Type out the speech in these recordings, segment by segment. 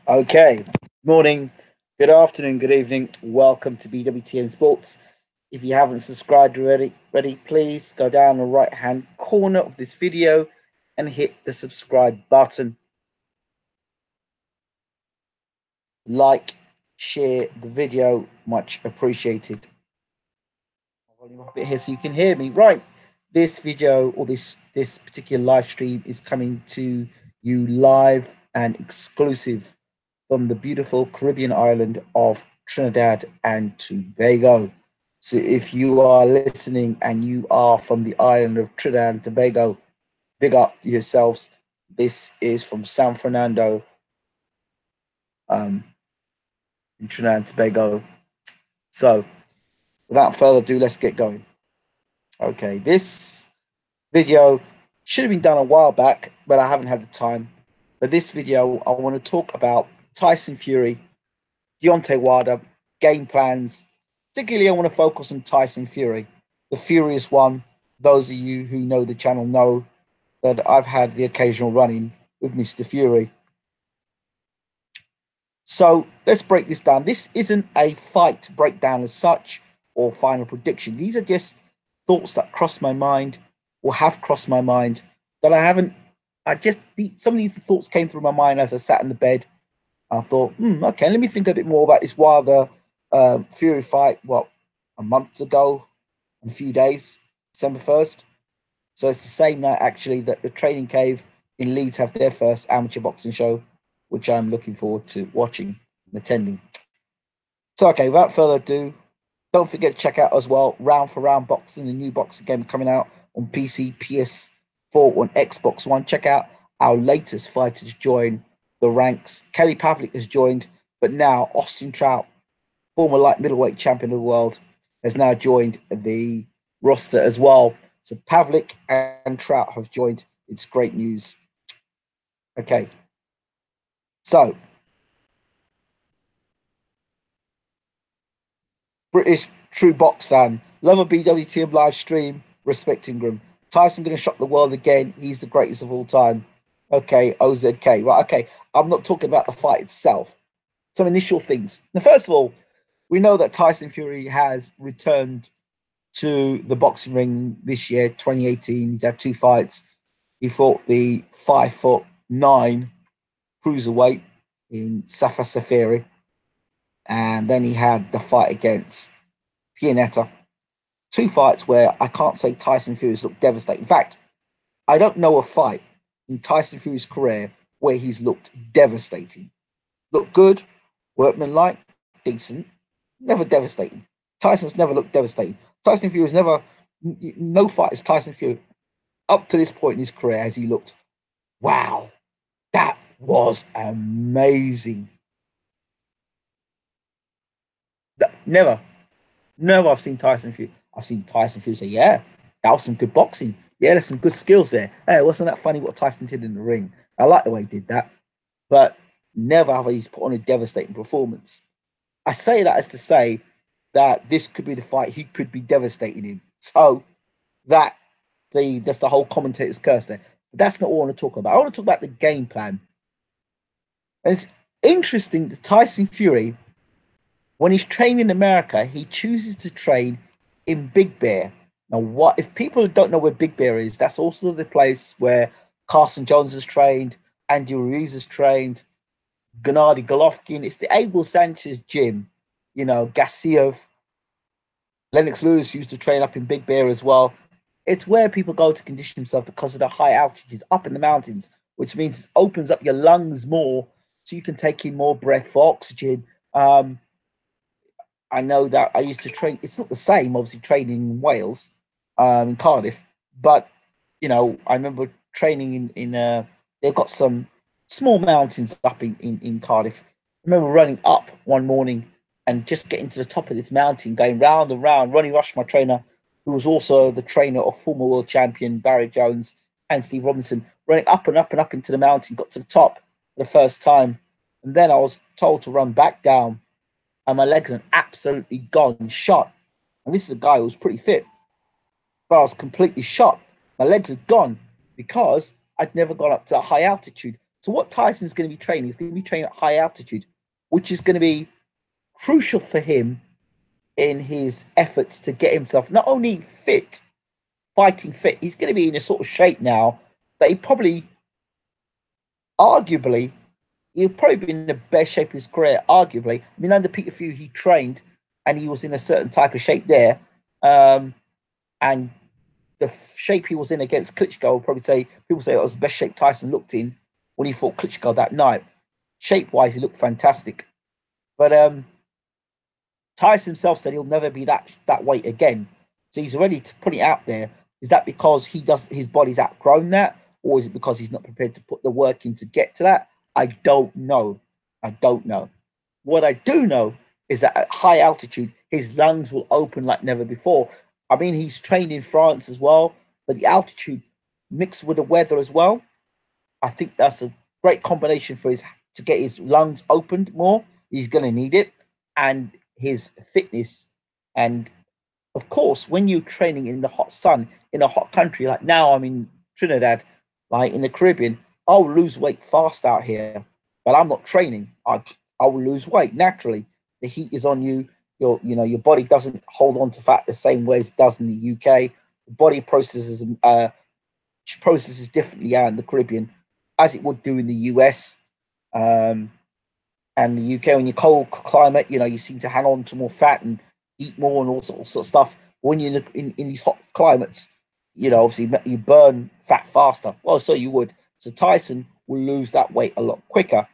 Okay. Morning, good afternoon, good evening. Welcome to BWTN Sports. If you haven't subscribed already, please go down the right hand corner of this video and hit the subscribe button. Like, share the video, much appreciated. I'll volume up a bit here so you can hear me. Right. This video or this particular live stream is coming to you live and exclusive from the beautiful Caribbean island of Trinidad and Tobago. So if you are listening and you are from the island of Trinidad and Tobago, big up yourselves. This is from San Fernando, in Trinidad and Tobago. So without further ado, let's get going. Okay, this video should have been done a while back, but I haven't had the time. But this video, I want to talk about Tyson Fury, Deontay Wilder, game plans. Particularly, I want to focus on Tyson Fury, the Furious One. Those of you who know the channel know that I've had the occasional run-in with Mr. Fury. So let's break this down. This isn't a fight breakdown as such or final prediction. These are just thoughts that cross my mind or have crossed my mind that I haven't. Some of these thoughts came through my mind as I sat in the bed. I thought, okay, let me think a bit more about this Wilder Fury fight. What, a month ago, in a few days, December 1st. So it's the same night actually that the Training Cave in Leeds have their first amateur boxing show, which I'm looking forward to watching and attending. So okay, without further ado, don't forget to check out as well Round for Round Boxing, the new boxing game coming out on PC, PS4, on Xbox One. Check out our latest fighters join the ranks. Kelly Pavlik has joined, but now Austin Trout, former light middleweight champion of the world, has now joined the roster as well. So Pavlik and Trout have joined. It's great news. Okay. So, British true box fan, love a BWTM live stream, respect Ingram. Tyson going to shock the world again. He's the greatest of all time. Okay, OZK. Right, okay. I'm not talking about the fight itself. Some initial things. Now, first of all, we know that Tyson Fury has returned to the boxing ring this year, 2018. He's had two fights. He fought the 5'9" cruiserweight in Safa Safari. And then he had the fight against Pianetta. Two fights where I can't say Tyson Fury's looked devastating. In fact, I don't know a fight in Tyson Fury's career where he's looked devastating. Looked good, workmanlike, decent, never devastating. Tyson's never looked devastating. Tyson Fury's never, no fight is Tyson Fury up to this point in his career has he looked, wow, that was amazing. Never I've seen Tyson Fury. I've seen Tyson Fury say, yeah, that was some good boxing. Yeah, there's some good skills there. Hey, wasn't that funny what Tyson did in the ring? I like the way he did that. But never have he's put on a devastating performance. I say that as to say that this could be the fight he could be devastating in. So that's the whole commentator's curse there. But that's not what I want to talk about. I want to talk about the game plan. And it's interesting that Tyson Fury, when he's training in America, he chooses to train in Big Bear. Now, what if people don't know where Big Bear is? That's also the place where Carson Jones has trained, Andy Ruiz has trained, Gennady Golovkin. It's the Abel Sanchez gym. You know, Gassiev, Lennox Lewis used to train up in Big Bear as well. It's where people go to condition themselves because of the high altitudes up in the mountains, which means it opens up your lungs more so you can take in more breath for oxygen. I know that I used to train. It's not the same, obviously, training in Wales, in Cardiff, but you know, I remember training in they've got some small mountains up in Cardiff. I remember running up one morning and just getting to the top of this mountain, going round and round. Ronnie Rush, my trainer, who was also the trainer of former world champion Barry Jones and Steve Robinson, running up and up and up into the mountain, got to the top for the first time. And then I was told to run back down, and my legs are absolutely gone, shot. And this is a guy who was pretty fit, but I was completely shot. My legs had gone because I'd never gone up to a high altitude. So what Tyson's going to be training, he's going to be training at high altitude, which is going to be crucial for him in his efforts to get himself not only fit, fighting fit, he's going to be in a sort of shape now that he probably, arguably, he'll probably be in the best shape of his career, arguably. I mean, under Peter Few, he trained and he was in a certain type of shape there. And the shape he was in against Klitschko, would probably say, people say it was the best shape Tyson looked in when he fought Klitschko that night. Shape wise, he looked fantastic. But Tyson himself said he'll never be that weight again. So he's already putting it out there. Is that because his body's outgrown that, or is it because he's not prepared to put the work in to get to that? I don't know. I don't know. What I do know is that at high altitude, his lungs will open like never before. I mean, he's trained in France as well, but the altitude mixed with the weather as well, I think that's a great combination for his to get his lungs opened more. He's going to need it, and his fitness, and of course, when you're training in the hot sun in a hot country like now, I'm in Trinidad, like in the Caribbean, I'll lose weight fast out here, but I'm not training. I will lose weight naturally. The heat is on you. Your body doesn't hold on to fat the same way as it does in the UK. The body processes differently out in the Caribbean, as it would do in the US. And the UK, when you're cold climate, you seem to hang on to more fat and eat more and all sorts of stuff. When you're in these hot climates, obviously you burn fat faster. Well, so you would. So Tyson will lose that weight a lot quicker.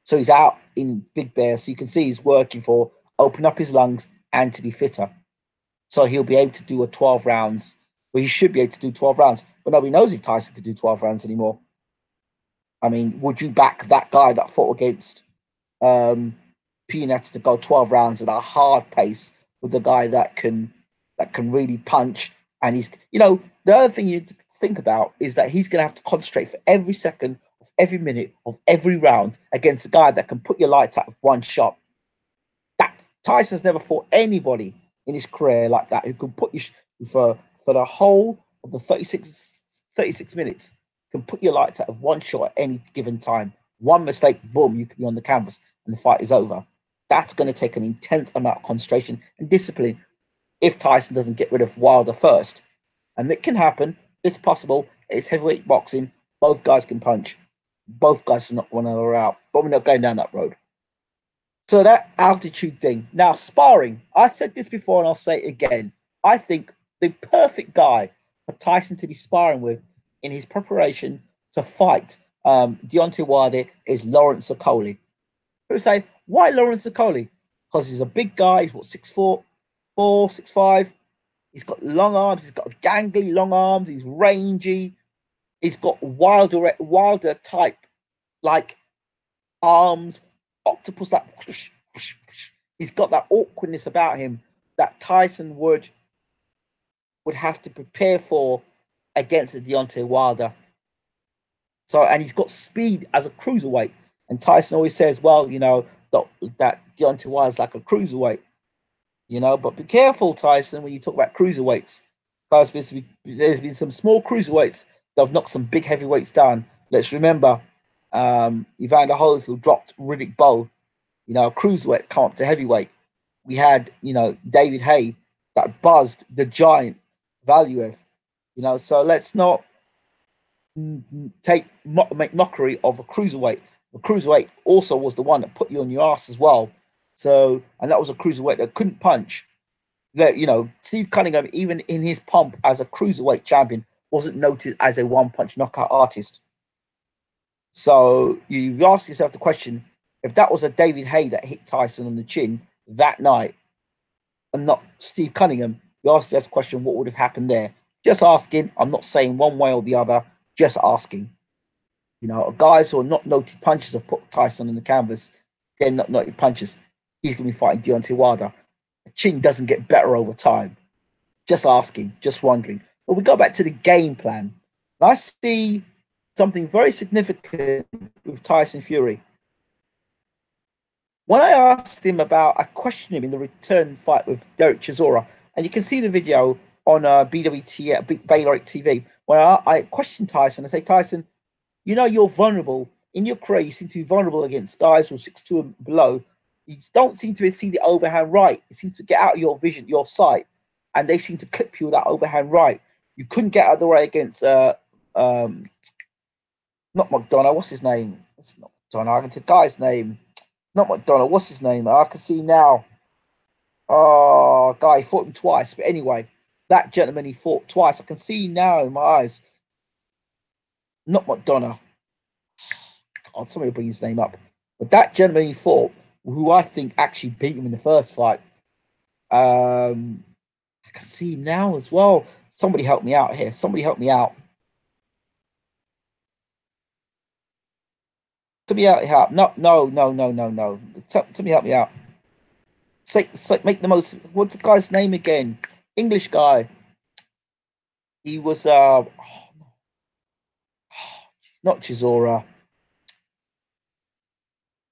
So he's out in Big Bear. So you can see he's working for open up his lungs and to be fitter. So he'll be able to do a 12 rounds. Well, he should be able to do 12 rounds. But nobody knows if Tyson could do 12 rounds anymore. I mean, would you back that guy that fought against Peanuts to go 12 rounds at a hard pace with the guy that can really punch? And he's, the other thing you think about is that he's going to have to concentrate for every second of every minute of every round against a guy that can put your lights out with one shot. That Tyson's never fought anybody in his career like that who can put you for the whole of the 36 minutes, can put your lights out with one shot at any given time. One mistake, boom, you can be on the canvas and the fight is over. That's going to take an intense amount of concentration and discipline if Tyson doesn't get rid of Wilder first. And it can happen. It's possible. It's heavyweight boxing. Both guys can punch. Both guys can knock one another out. But we're not going down that road. So that altitude thing. Now, sparring. I said this before and I'll say it again. I think the perfect guy for Tyson to be sparring with in his preparation to fight Deontay Wilder is Lawrence Okolie. People say, why Lawrence Okolie? Because he's a big guy. He's what, 6'4", 6'5". He's got long arms. He's got gangly long arms. He's rangy. He's got Wilder type like arms, octopus like. He's got that awkwardness about him that Tyson would have to prepare for against a Deontay Wilder. So, and he's got speed as a cruiserweight. And Tyson always says, well, that Deontay Wilder's like a cruiserweight. But be careful, Tyson, when you talk about cruiserweights. Because there's been some small cruiserweights that have knocked some big heavyweights down. Let's remember, Evander Holyfield dropped Riddick Bowe. Cruiserweight come up to heavyweight. We had, David Haye that buzzed the giant Valuev. So let's not make mockery of a cruiserweight. The cruiserweight also was the one that put you on your ass as well. So, and that was a cruiserweight that couldn't punch. Steve Cunningham, even in his pomp as a cruiserweight champion, wasn't noted as a one-punch knockout artist. So you ask yourself the question, if that was a David Haye that hit Tyson on the chin that night and not Steve Cunningham, you ask yourself the question, what would have happened there? Just asking. I'm not saying one way or the other, just asking. Guys who are not noted punchers have put Tyson on the canvas. They're not noted punchers. He's going to be fighting Deontay Wilder. The chin doesn't get better over time. Just asking, just wondering. But we go back to the game plan. And I see something very significant with Tyson Fury. When I asked him I questioned him in the return fight with Derek Chisora, and you can see the video on BWT, Bayloric TV, where I questioned Tyson. I say, Tyson, you're vulnerable in your career, you seem to be vulnerable against guys who are 6'2" and below. You don't seem to see the overhand right. It seems to get out of your vision, your sight, and they seem to clip you with that overhand right. You couldn't get out of the way against um, not McDonough. What's his name? It's not McDonough. I can see the guy's name. Not McDonough. What's his name? I can see now. Oh, guy, he fought him twice. But anyway, that gentleman he fought twice. I can see now in my eyes. Not McDonough. God, somebody will bring his name up. But that gentleman he fought, who I think actually beat him in the first fight, I can see him now as well. Somebody help me out here. Somebody help me out. Somebody help. No, no, no, no, no, no. Somebody help me out. Say, make the most. What's the guy's name again? English guy. He was not Chisora.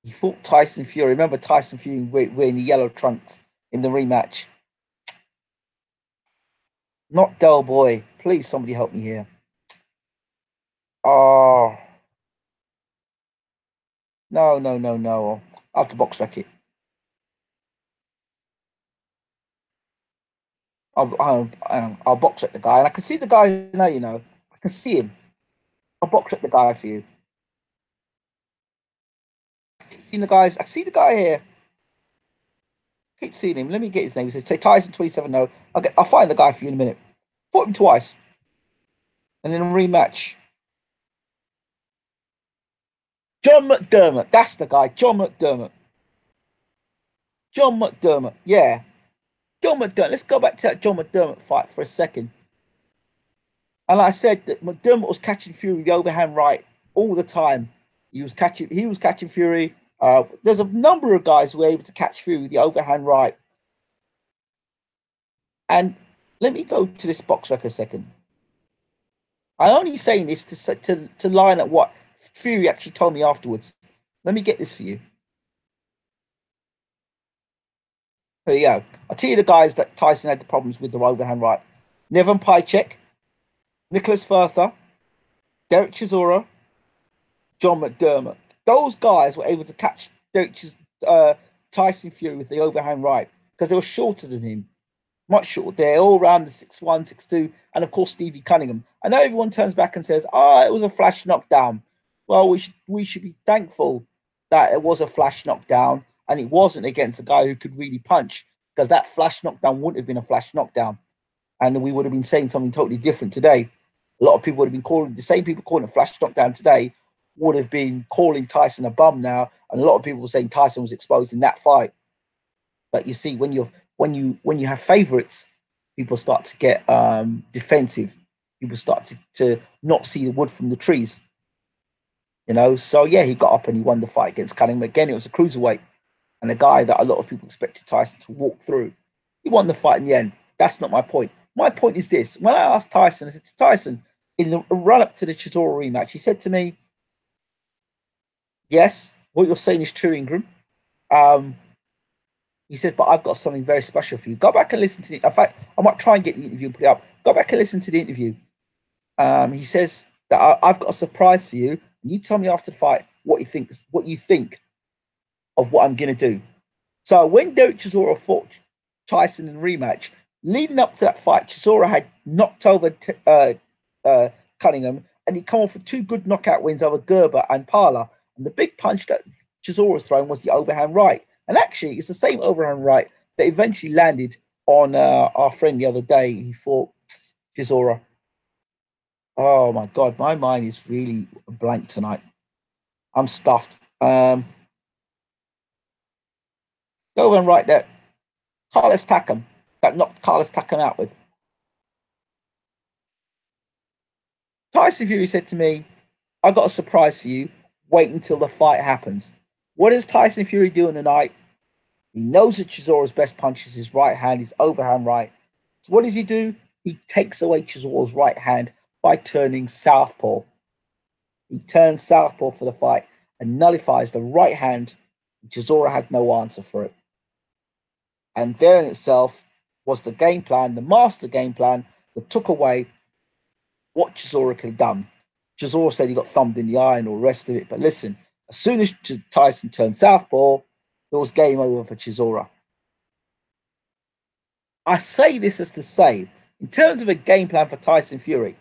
He fought Tyson Fury. Remember Tyson Fury wearing the yellow trunks in the rematch? Not Del Boy. Please, somebody help me here. Oh, no, no, no, no. I'll have to box rec it. I'll box rec the guy. And I can see the guy now, you know. I can see him. I'll box rec the guy for you. Seen the guys. I see the guy here. Keep seeing him. Let me get his name. Say Tyson 27. No, I'll find the guy for you in a minute. Fought him twice, and then a rematch. John McDermott. That's the guy. John McDermott. John McDermott. Yeah, John McDermott. Let's go back to that John McDermott fight for a second. And like I said, that McDermott was catching Fury with the overhand right all the time. He was catching Fury. There's a number of guys who were able to catch Fury with the overhand right. And let me go to this box rec a second. I'm only saying this to line up what Fury actually told me afterwards. Let me get this for you. Here you go. I'll tell you the guys that Tyson had the problems with the overhand right. Nevin Pajcek, Nicholas Further, Derek Chisora, John McDermott. Those guys were able to catch Tyson Fury with the overhand right because they were shorter than him. Much shorter. They're all around the 6'1", 6'2", and of course Stevie Cunningham. I know everyone turns back and says, it was a flash knockdown. Well, we should be thankful that it was a flash knockdown and it wasn't against a guy who could really punch, because that flash knockdown wouldn't have been a flash knockdown. And we would have been saying something totally different today. A lot of people would have been calling, the same people calling a flash knockdown today would have been calling Tyson a bum now. And a lot of people were saying Tyson was exposed in that fight. But you see, when you have favorites, people start to get defensive. People start to not see the wood from the trees. You know, so yeah, he got up and he won the fight against Cunningham. Again, it was a cruiserweight, and a guy that a lot of people expected Tyson to walk through. He won the fight in the end. That's not my point. My point is this: when I asked Tyson, I said to Tyson in the run up to the Chisora rematch, he said to me, "Yes, what you're saying is true, Ingram." He says, "But I've got something very special for you. Go back and listen to it. In fact, I might try and get the interview and put it up. Go back and listen to the interview." He says that I've got a surprise for you, and you tell me after the fight what you think of what I'm going to do. So when Derek Chisora fought Tyson in rematch, leading up to that fight, Chisora had knocked over Cunningham, and he'd come off with two good knockout wins over Gerber and Parla. And the big punch that Chisora was throwing was the overhand right. And actually, it's the same overhand right that eventually landed on our friend the other day. He fought Chisora. Oh my God, my mind is really blank tonight. I'm stuffed. Overhand right there. Carlos Takam. That knocked Carlos Takam out with. Tyson Fury said to me, "I got a surprise for you. Wait until the fight happens." What does Tyson Fury do in the night? He knows that Chisora's best punch is his right hand, his overhand right. So what does he do? He takes away Chisora's right hand by turning southpaw. He turns southpaw for the fight and nullifies the right hand. Chisora had no answer for it. And there in itself was the game plan, the master game plan that took away what Chisora could have done. Chisora said he got thumbed in the eye and all the rest of it. But listen, as soon as Tyson turned southpaw, it was game over for Chisora. I say this as to say, in terms of a game plan for Tyson Fury,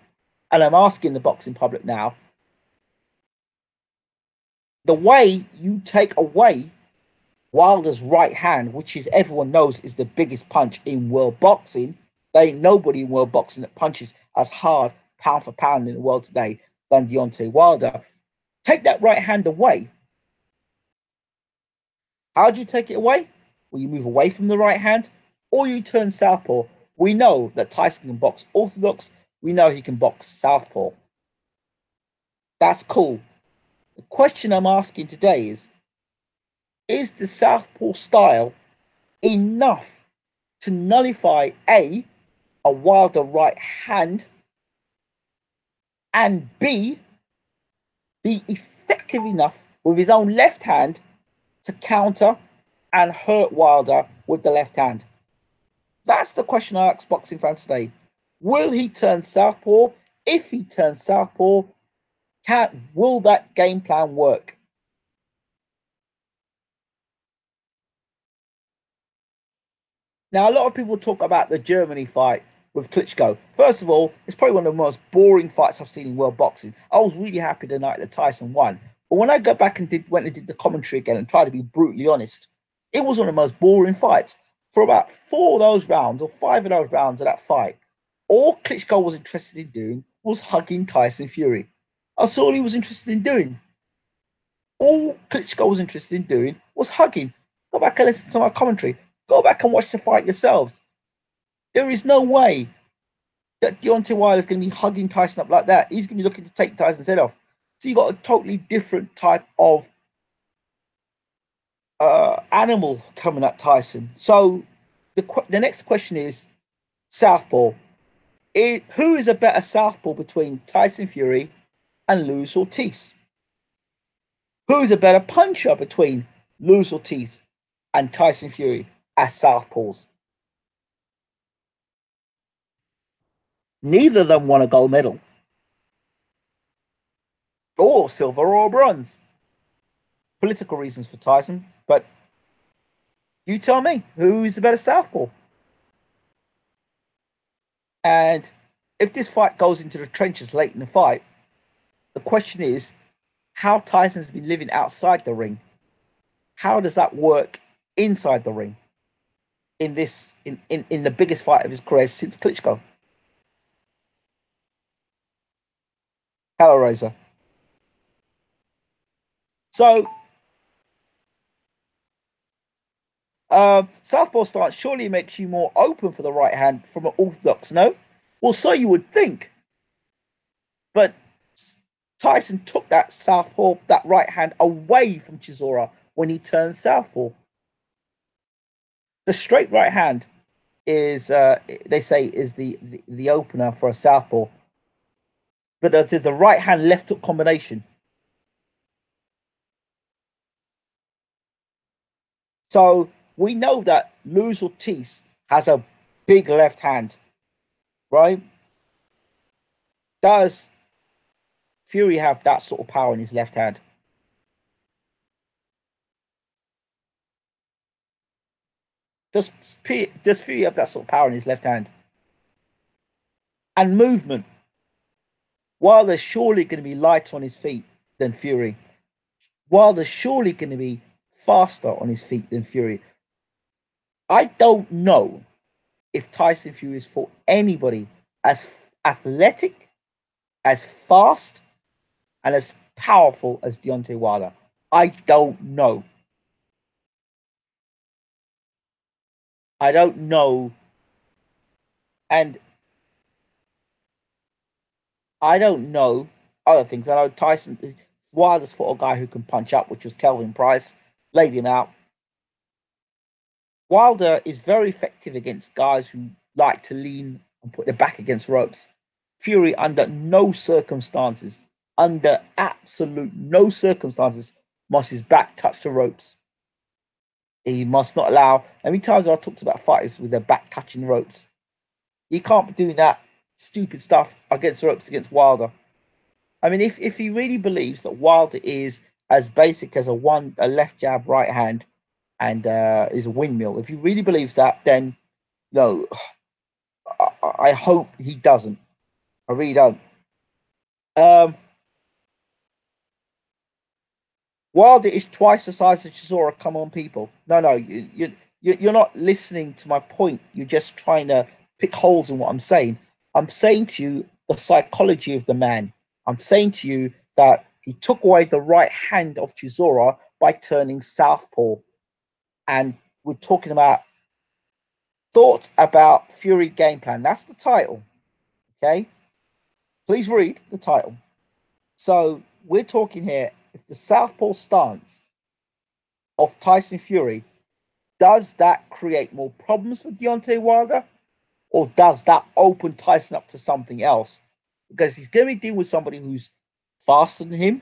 and I'm asking the boxing public now, the way you take away Wilder's right hand, which is everyone knows is the biggest punch in world boxing. There ain't nobody in world boxing that punches as hard pound for pound in the world today than Deontay Wilder. Take that right hand away. How do you take it away? Well, you move away from the right hand or you turn southpaw. We know that Tyson can box orthodox. We know he can box southpaw. That's cool. The question I'm asking today is the southpaw style enough to nullify a Wilder right hand, and B, be effective enough with his own left hand to counter and hurt Wilder with the left hand? That's the question I ask boxing fans today. Will he turn southpaw? If he turns southpaw, will that game plan work? Now, a lot of people talk about the Germany fight with Klitschko. First of all, it's probably one of the most boring fights I've seen in world boxing. I was really happy the night that Tyson won. But when I go back and went and did the commentary again and tried to be brutally honest, it was one of the most boring fights. For about 4 of those rounds or 5 of those rounds of that fight, all Klitschko was interested in doing was hugging Tyson Fury. That's all he was interested in doing. All Klitschko was interested in doing was hugging. Go back and listen to my commentary. Go back and watch the fight yourselves. There is no way that Deontay Wilder is going to be hugging Tyson up like that. He's going to be looking to take Tyson's head off. So you got a totally different type of animal coming at Tyson. So the next question is southpaw. Who is a better southpaw between Tyson Fury and Luis Ortiz? Who is a better puncher between Luis Ortiz and Tyson Fury as southpaws? Neither of them won a gold medal, or silver or bronze. Political reasons for Tyson, but you tell me, who is the better southpaw? And if this fight goes into the trenches late in the fight, the question is how Tyson's been living outside the ring. How does that work inside the ring in the biggest fight of his career since Klitschko? Hello, Razor. So, southpaw stance surely makes you more open for the right hand from an orthodox, no? Well, so you would think. But Tyson took that southpaw, that right hand, away from Chisora when he turned southpaw. The straight right hand is, they say, is the opener for a southpaw. But the right hand left hook combination. So we know that Luis Ortiz has a big left hand, right? Does Fury have that sort of power in his left hand? Does Fury have that sort of power in his left hand? And movement. Wilder's surely going to be lighter on his feet than Fury. Wilder's surely going to be faster on his feet than Fury. I don't know if Tyson Fury has fought anybody as athletic, as fast, and as powerful as Deontay Wilder. I don't know. I don't know. And I don't know other things. I know Wilder's fought a guy who can punch up, which was Kelvin Price, laid him out. Wilder is very effective against guys who like to lean and put their back against ropes. Fury, under no circumstances, under absolute no circumstances, must his back touch the ropes. He must not allow. How many times I've talked about fighters with their back touching the ropes? He can't be doing that stupid stuff against the ropes against Wilder. I mean, if he really believes that Wilder is as basic as a left jab, right hand, and is a windmill, if he really believes that, then no, I hope he doesn't. I really don't. Um, Wilder is twice the size of Chisora. Come on, people. No, no, you're not listening to my point. You're just trying to pick holes in what I'm saying. I'm saying to you the psychology of the man. I'm saying to you that he took away the right hand of Chisora by turning southpaw. And we're talking about thoughts about Fury game plan. That's the title. Okay. Please read the title. So we're talking here if the southpaw stance of Tyson Fury, does that create more problems for Deontay Wilder, or does that open Tyson up to something else? Because he's going to be dealing with somebody who's faster than him,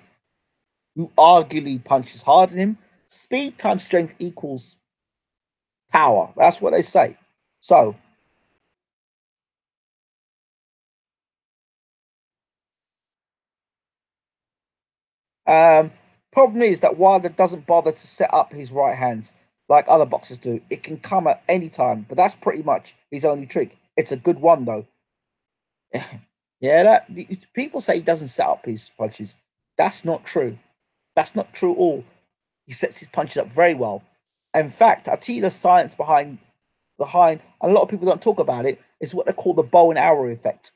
who arguably punches harder than him. Speed times strength equals power. That's what they say. So, um, problem is that Wilder doesn't bother to set up his right hands like other boxers do. It can come at any time, but that's pretty much his only trick. It's a good one though. Yeah, that people say he doesn't set up his punches. That's not true. That's not true at all. He sets his punches up very well. In fact, I tell you the science behind, and a lot of people don't talk about it, is what they call the bow and arrow effect.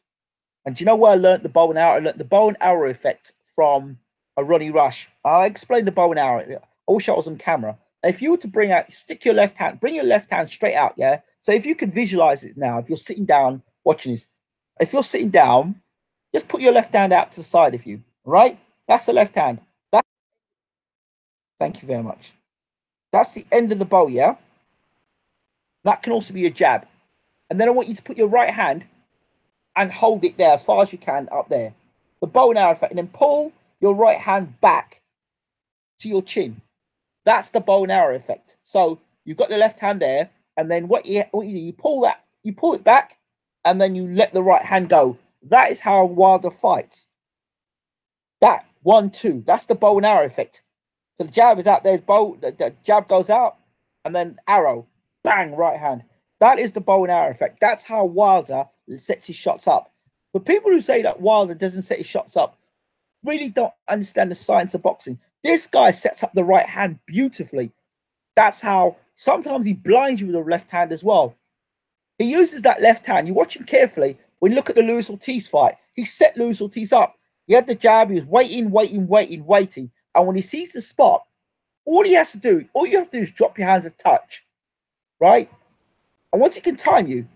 And do you know where I learned the bow and arrow? I learned the bow and arrow effect from a Ronnie Rush. I explained the bow and arrow. I wish I was on camera. If you were to stick your left hand, bring your left hand straight out, yeah? So if you could visualize it now, if you're sitting down watching this, if you're sitting down, just put your left hand out to the side of you, right? That's the left hand. Thank you very much. That's the end of the bow, yeah? That can also be a jab. And then I want you to put your right hand and hold it there as far as you can up there. The bow and arrow effect. And then pull your right hand back to your chin. That's the bow and arrow effect. So you've got the left hand there, and then what you do, you pull that, you pull it back, and then you let the right hand go. That is how Wilder fights. That 1-2. That's the bow and arrow effect. So the jab is out there, the jab goes out, and then arrow, bang, right hand. That is the bow and arrow effect. That's how Wilder sets his shots up. But people who say that Wilder doesn't set his shots up really don't understand the science of boxing. This guy sets up the right hand beautifully. That's how sometimes he blinds you with the left hand as well. He uses that left hand. You watch him carefully. When you look at the Luis Ortiz fight, he set Luis Ortiz up. He had the jab. He was waiting. And when he sees the spot, all he has to do, all you have to do is drop your hands a touch, right? And once he can time you,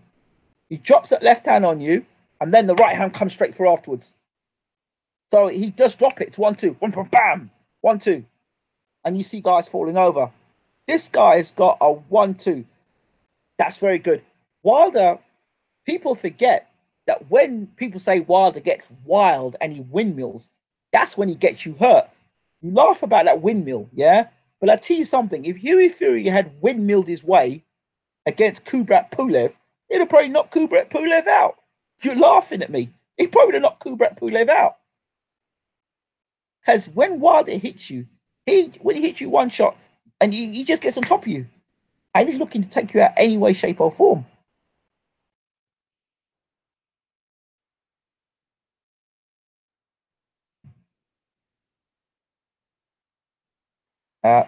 he drops that left hand on you, and then the right hand comes straight through afterwards. So he does drop it. It's 1-2, bam, 1-2, and you see guys falling over. This guy has got a 1-2. That's very good. Wilder, people forget that when people say Wilder gets wild and he windmills, that's when he gets you hurt. You laugh about that windmill, yeah? But I tell you something, if Huey Fury had windmilled his way against Kubrat Pulev, he'd have probably knocked Kubrat Pulev out. You're laughing at me. He probably would have knocked Kubrat Pulev out. Because when Wilder hits you, when he hits you one shot, and he just gets on top of you, and he's looking to take you out any way, shape, or form.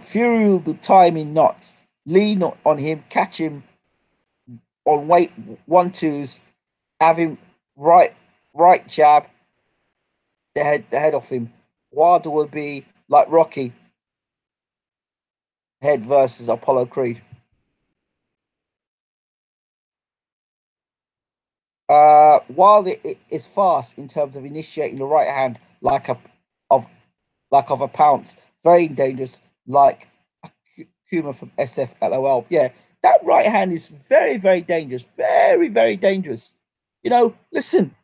Fury will be timing knots, lean on him, catch him on weight 1-2s, have him right jab, the head off him. Wilder will be like Rocky, head versus Apollo Creed. Wilder is fast in terms of initiating the right hand, of of a pounce, very dangerous, like Kuma from SFLOL. Yeah, that right hand is very dangerous, very dangerous. Listen,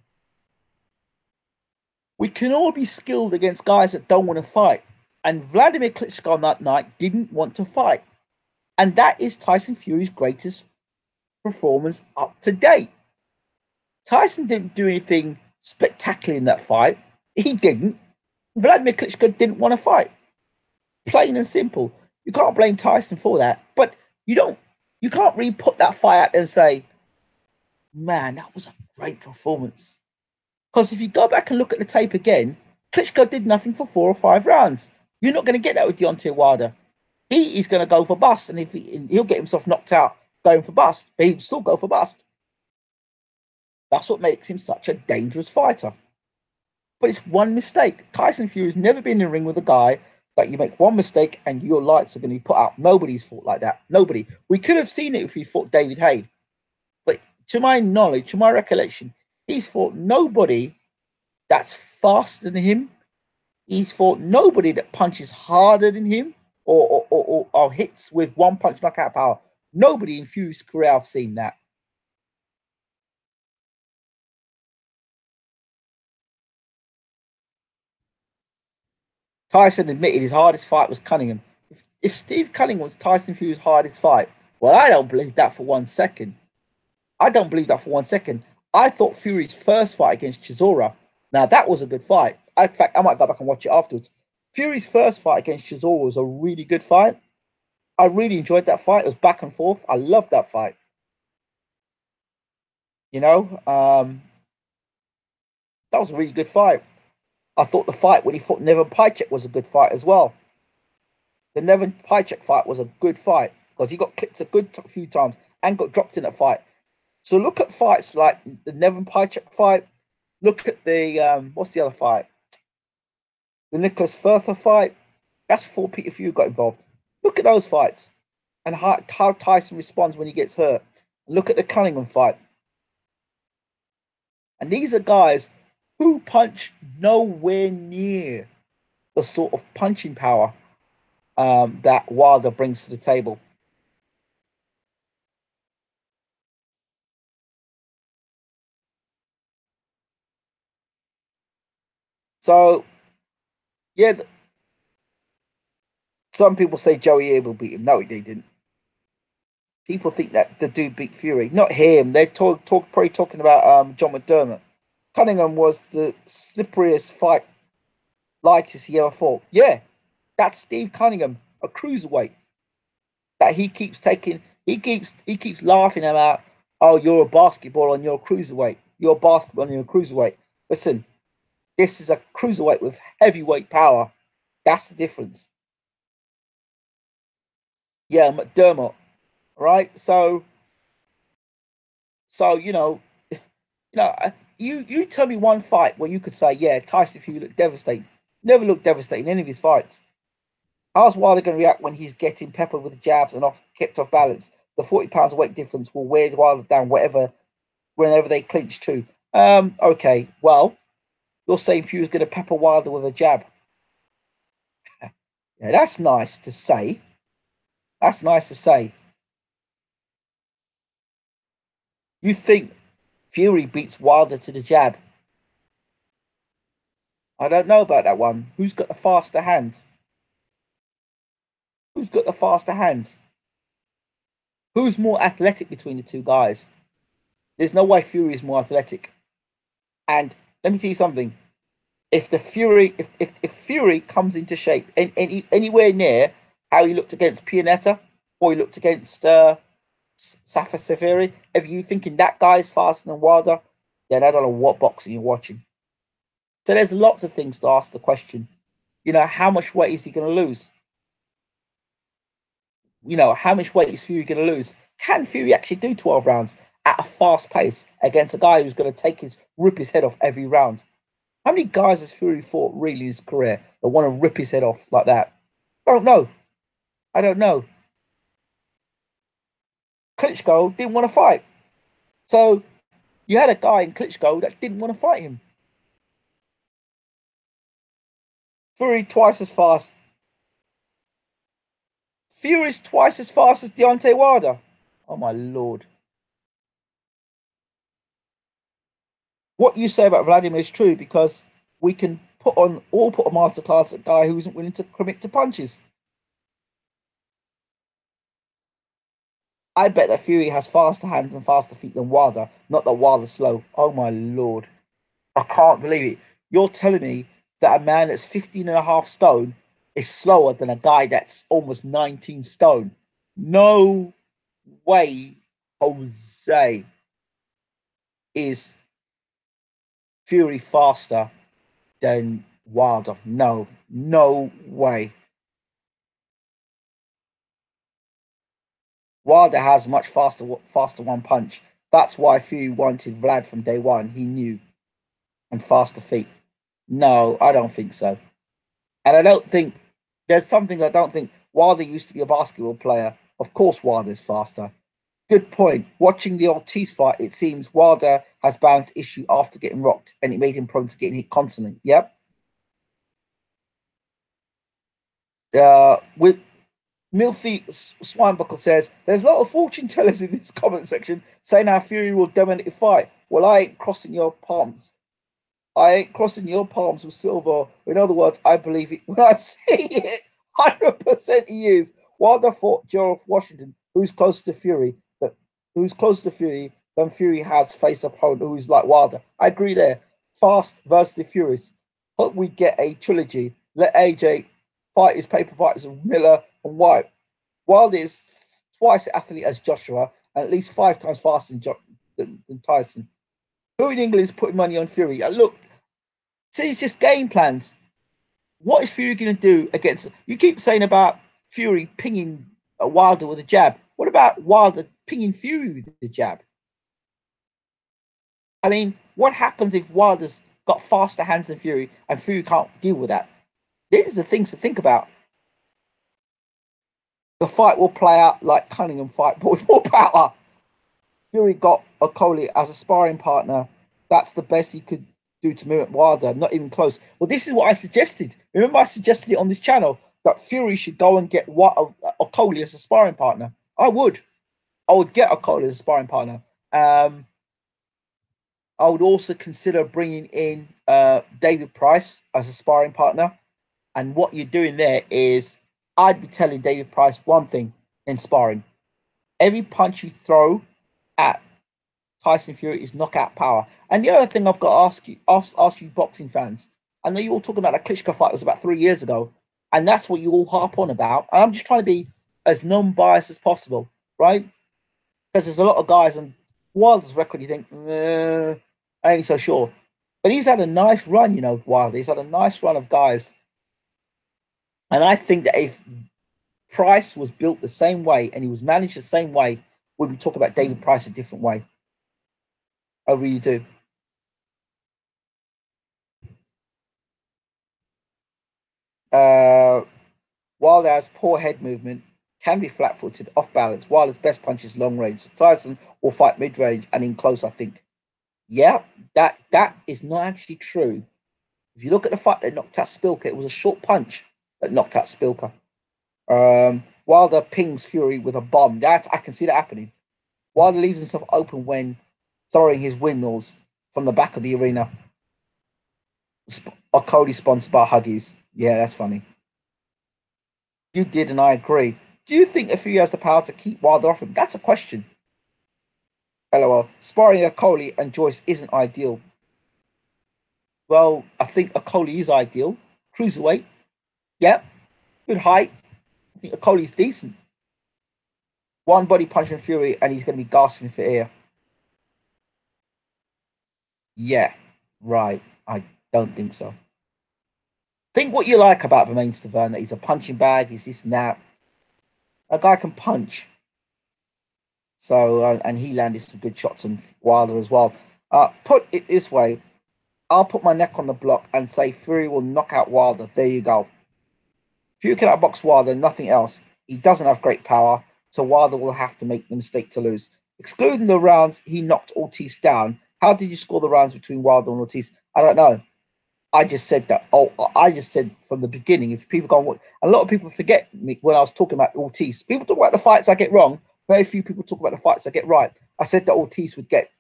we can all be skilled against guys that don't want to fight. And Vladimir Klitschko on that night didn't want to fight. And that is Tyson Fury's greatest performance up to date. Tyson didn't do anything spectacular in that fight. He didn't. Vladimir Klitschko didn't want to fight. Plain and simple. You can't blame Tyson for that. But you don't. You can't really put that fight out and say, "Man, that was a great performance." Because if you go back and look at the tape again, Klitschko did nothing for 4 or 5 rounds. You're not going to get that with Deontay Wilder. He is going to go for bust, and if he'll get himself knocked out going for bust, but he'll still go for bust. That's what makes him such a dangerous fighter. But it's one mistake. Tyson Fury's never been in the ring with a guy that you make one mistake and your lights are going to be put out. Nobody's fought like that. Nobody. We could have seen it if we fought David Haye. But to my knowledge, to my recollection, he's fought nobody that's faster than him. He's fought nobody that punches harder than him or hits with one punch knockout power. Nobody in Fury's career I've seen that. Tyson admitted his hardest fight was Cunningham. If Steve Cunningham was Tyson Fury's hardest fight, well, I don't believe that for 1 second. I don't believe that for 1 second. I thought Fury's first fight against Chisora, now that was a good fight. In fact, I might go back and watch it afterwards. Fury's first fight against Chisora was a really good fight. I really enjoyed that fight. It was back and forth. I loved that fight. You know, that was a really good fight. I thought the fight when he fought Nevin Pajcek was a good fight as well. The Nevin Pajcek fight was a good fight because he got clipped a good few times and got dropped in that fight. So look at fights like the Nevin Pajcek fight. Look at the what's the other fight? The Nicholas Further fight. That's before Peter Fury got involved. Look at those fights and how Tyson responds when he gets hurt. Look at the Cunningham fight. And these are guys who punch nowhere near the sort of punching power that Wilder brings to the table. So, yeah, some people say Joey Abel beat him. No, they didn't. People think that the dude beat Fury. Not him. They're probably talking about John McDermott. Cunningham was the slipperiest fight, lightest he ever fought. Yeah, that's Steve Cunningham, a cruiserweight that he keeps taking. He keeps laughing about. Oh, you're a basketball and you're a cruiserweight. You're a basketball and you're a cruiserweight. Listen, this is a cruiserweight with heavyweight power. That's the difference. Yeah, McDermott, right? So you tell me one fight where you could say, yeah, Tyson Fury looked devastating. Never looked devastating in any of his fights. How's Wilder going to react when he's getting peppered with jabs and kept off balance? The 40 pounds weight difference will wear Wilder down, whenever they clinch too. Okay, well, you're saying Fury's going to pepper Wilder with a jab. Yeah, that's nice to say. That's nice to say. You think Fury beats Wilder to the jab? I don't know about that one. Who's got the faster hands? Who's got the faster hands? Who's more athletic between the two guys? There's no way Fury is more athletic. And let me tell you something. If Fury comes into shape anywhere near how he looked against Pianetta or he looked against Safa Safiri, if you thinking that guy's faster than Wilder, then I don't know what boxing you're watching. So there's lots of things to ask the question. How much weight is he going to lose? How much weight is Fury going to lose? Can Fury actually do 12 rounds at a fast pace against a guy who's going to rip his head off every round? How many guys has Fury fought really in his career that want to rip his head off like that? I don't know. I don't know. Klitschko didn't want to fight. So you had a guy in Klitschko that didn't want to fight him. Fury twice as fast. Fury's twice as fast as Deontay Wilder. Oh my lord. What you say about Vladimir is true because we can put a masterclass at a guy who isn't willing to commit to punches. I bet that Fury has faster hands and faster feet than Wilder, not that Wilder's slow. Oh my lord. I can't believe it. You're telling me that a man that's 15 and a half stone is slower than a guy that's almost 19 stone. No way, Jose, is Fury faster than Wilder. No, no way. Wilder has much faster one punch. That's why Fury wanted Vlad from day one. He knew, and faster feet. No, I don't think so. And I don't think there's something I don't think Wilder used to be a basketball player. Of course, Wilder's faster. Good point. Watching the Ortiz fight, it seems Wilder has balance issue after getting rocked, and it made him prone to getting hit constantly. Yep. With Milthy Swinebuckle says, there's a lot of fortune tellers in this comment section saying how Fury will dominate the fight. Well, I ain't crossing your palms. I ain't crossing your palms with silver. In other words, I believe it when I see it. 100% he is. Wilder fought Gerald Washington, who's close to Fury, than Fury has faced a opponent who's like Wilder. I agree there. Fast versus Furious. Hope we get a trilogy. Let AJ fight his paper fighters of Miller and White. Wilder is twice the athlete as Joshua and at least 5 times faster than Tyson. Who in England is putting money on Fury? Look, see, it's just game plans. What is Fury going to do against? You keep saying about Fury pinging Wilder with a jab. What about Wilder pinging Fury with the jab? I mean, what happens if Wilder's got faster hands than Fury and Fury can't deal with that? These are the things to think about. The fight will play out like Cunningham fight, but with more power. Fury got Okolie as a sparring partner. That's the best he could do to mimic Wilder. Not even close. Well, this is what I suggested. Remember, I suggested it on this channel that Fury should go and get Okolie as a sparring partner. I would get Okolie as a sparring partner. I would also consider bringing in David Price as a sparring partner. And what you're doing there is, I'd be telling David Price one thing in sparring: every punch you throw at Tyson Fury is knockout power. And the other thing I've got to ask you boxing fans, I know you all talking about that Klitschko fight was about 3 years ago, and that's what you all harp on about. I'm just trying to be as non-biased as possible, right? Because there's a lot of guys on Wilder's record, you think, I ain't so sure. But he's had a nice run, Wilder. He's had a nice run of guys. And I think that if Price was built the same way and he was managed the same way, we'd be talking about David Price a different way. I really do. Wilder has poor head movement, can be flat-footed, off balance. Wilder's best punch is long range. So Tyson will fight mid-range and in close, I think. Yeah, that is not actually true. If you look at the fight that knocked out Spilker, it was a short punch that knocked out Spilker. Wilder pings Fury with a bomb. I can see that happening. Wilder leaves himself open when throwing his windmills from the back of the arena. Cody sponsored by Huggies. Yeah, that's funny. You did, and I agree. Do you think if he has the power to keep Wilder off him? That's a question. LOL. Sparring Okolie and Joyce isn't ideal. Well, I think Okolie is ideal. Cruiserweight. Yep. Good height. I think Okolie's decent. One body punch from Fury, and he's going to be gasping for air. Yeah, right. I don't think so. Think what you like about Bermain Stavern, that he's a punching bag, he's this and that. A guy can punch. So, and he landed some good shots on Wilder as well. Put it this way, I'll put my neck on the block and say Fury will knock out Wilder. There you go. Fury can outbox Wilder, nothing else. He doesn't have great power, so Wilder will have to make the mistake to lose. Excluding the rounds he knocked Ortiz down, how did you score the rounds between Wilder and Ortiz? I don't know. I just said that. I just said from the beginning. If people go, a lot of people forget me when I was talking about Ortiz. People talk about the fights I get wrong. Very few people talk about the fights I get right. I said that Ortiz would get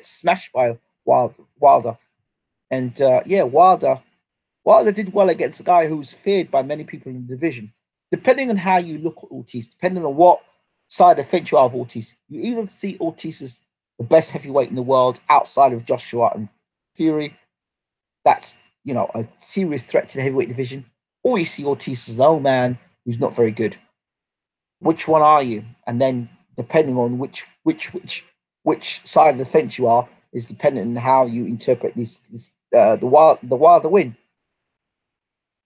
smashed by Wilder, and Wilder did well against a guy who's feared by many people in the division. Depending on how you look at Ortiz, depending on what side of the fence you are of Ortiz, you either see Ortiz as the best heavyweight in the world outside of Joshua and Fury. That's a serious threat to the heavyweight division, or you see Ortiz as an old man who's not very good. Which one are you? And then depending on which side of the fence you are is dependent on how you interpret the Wilder win.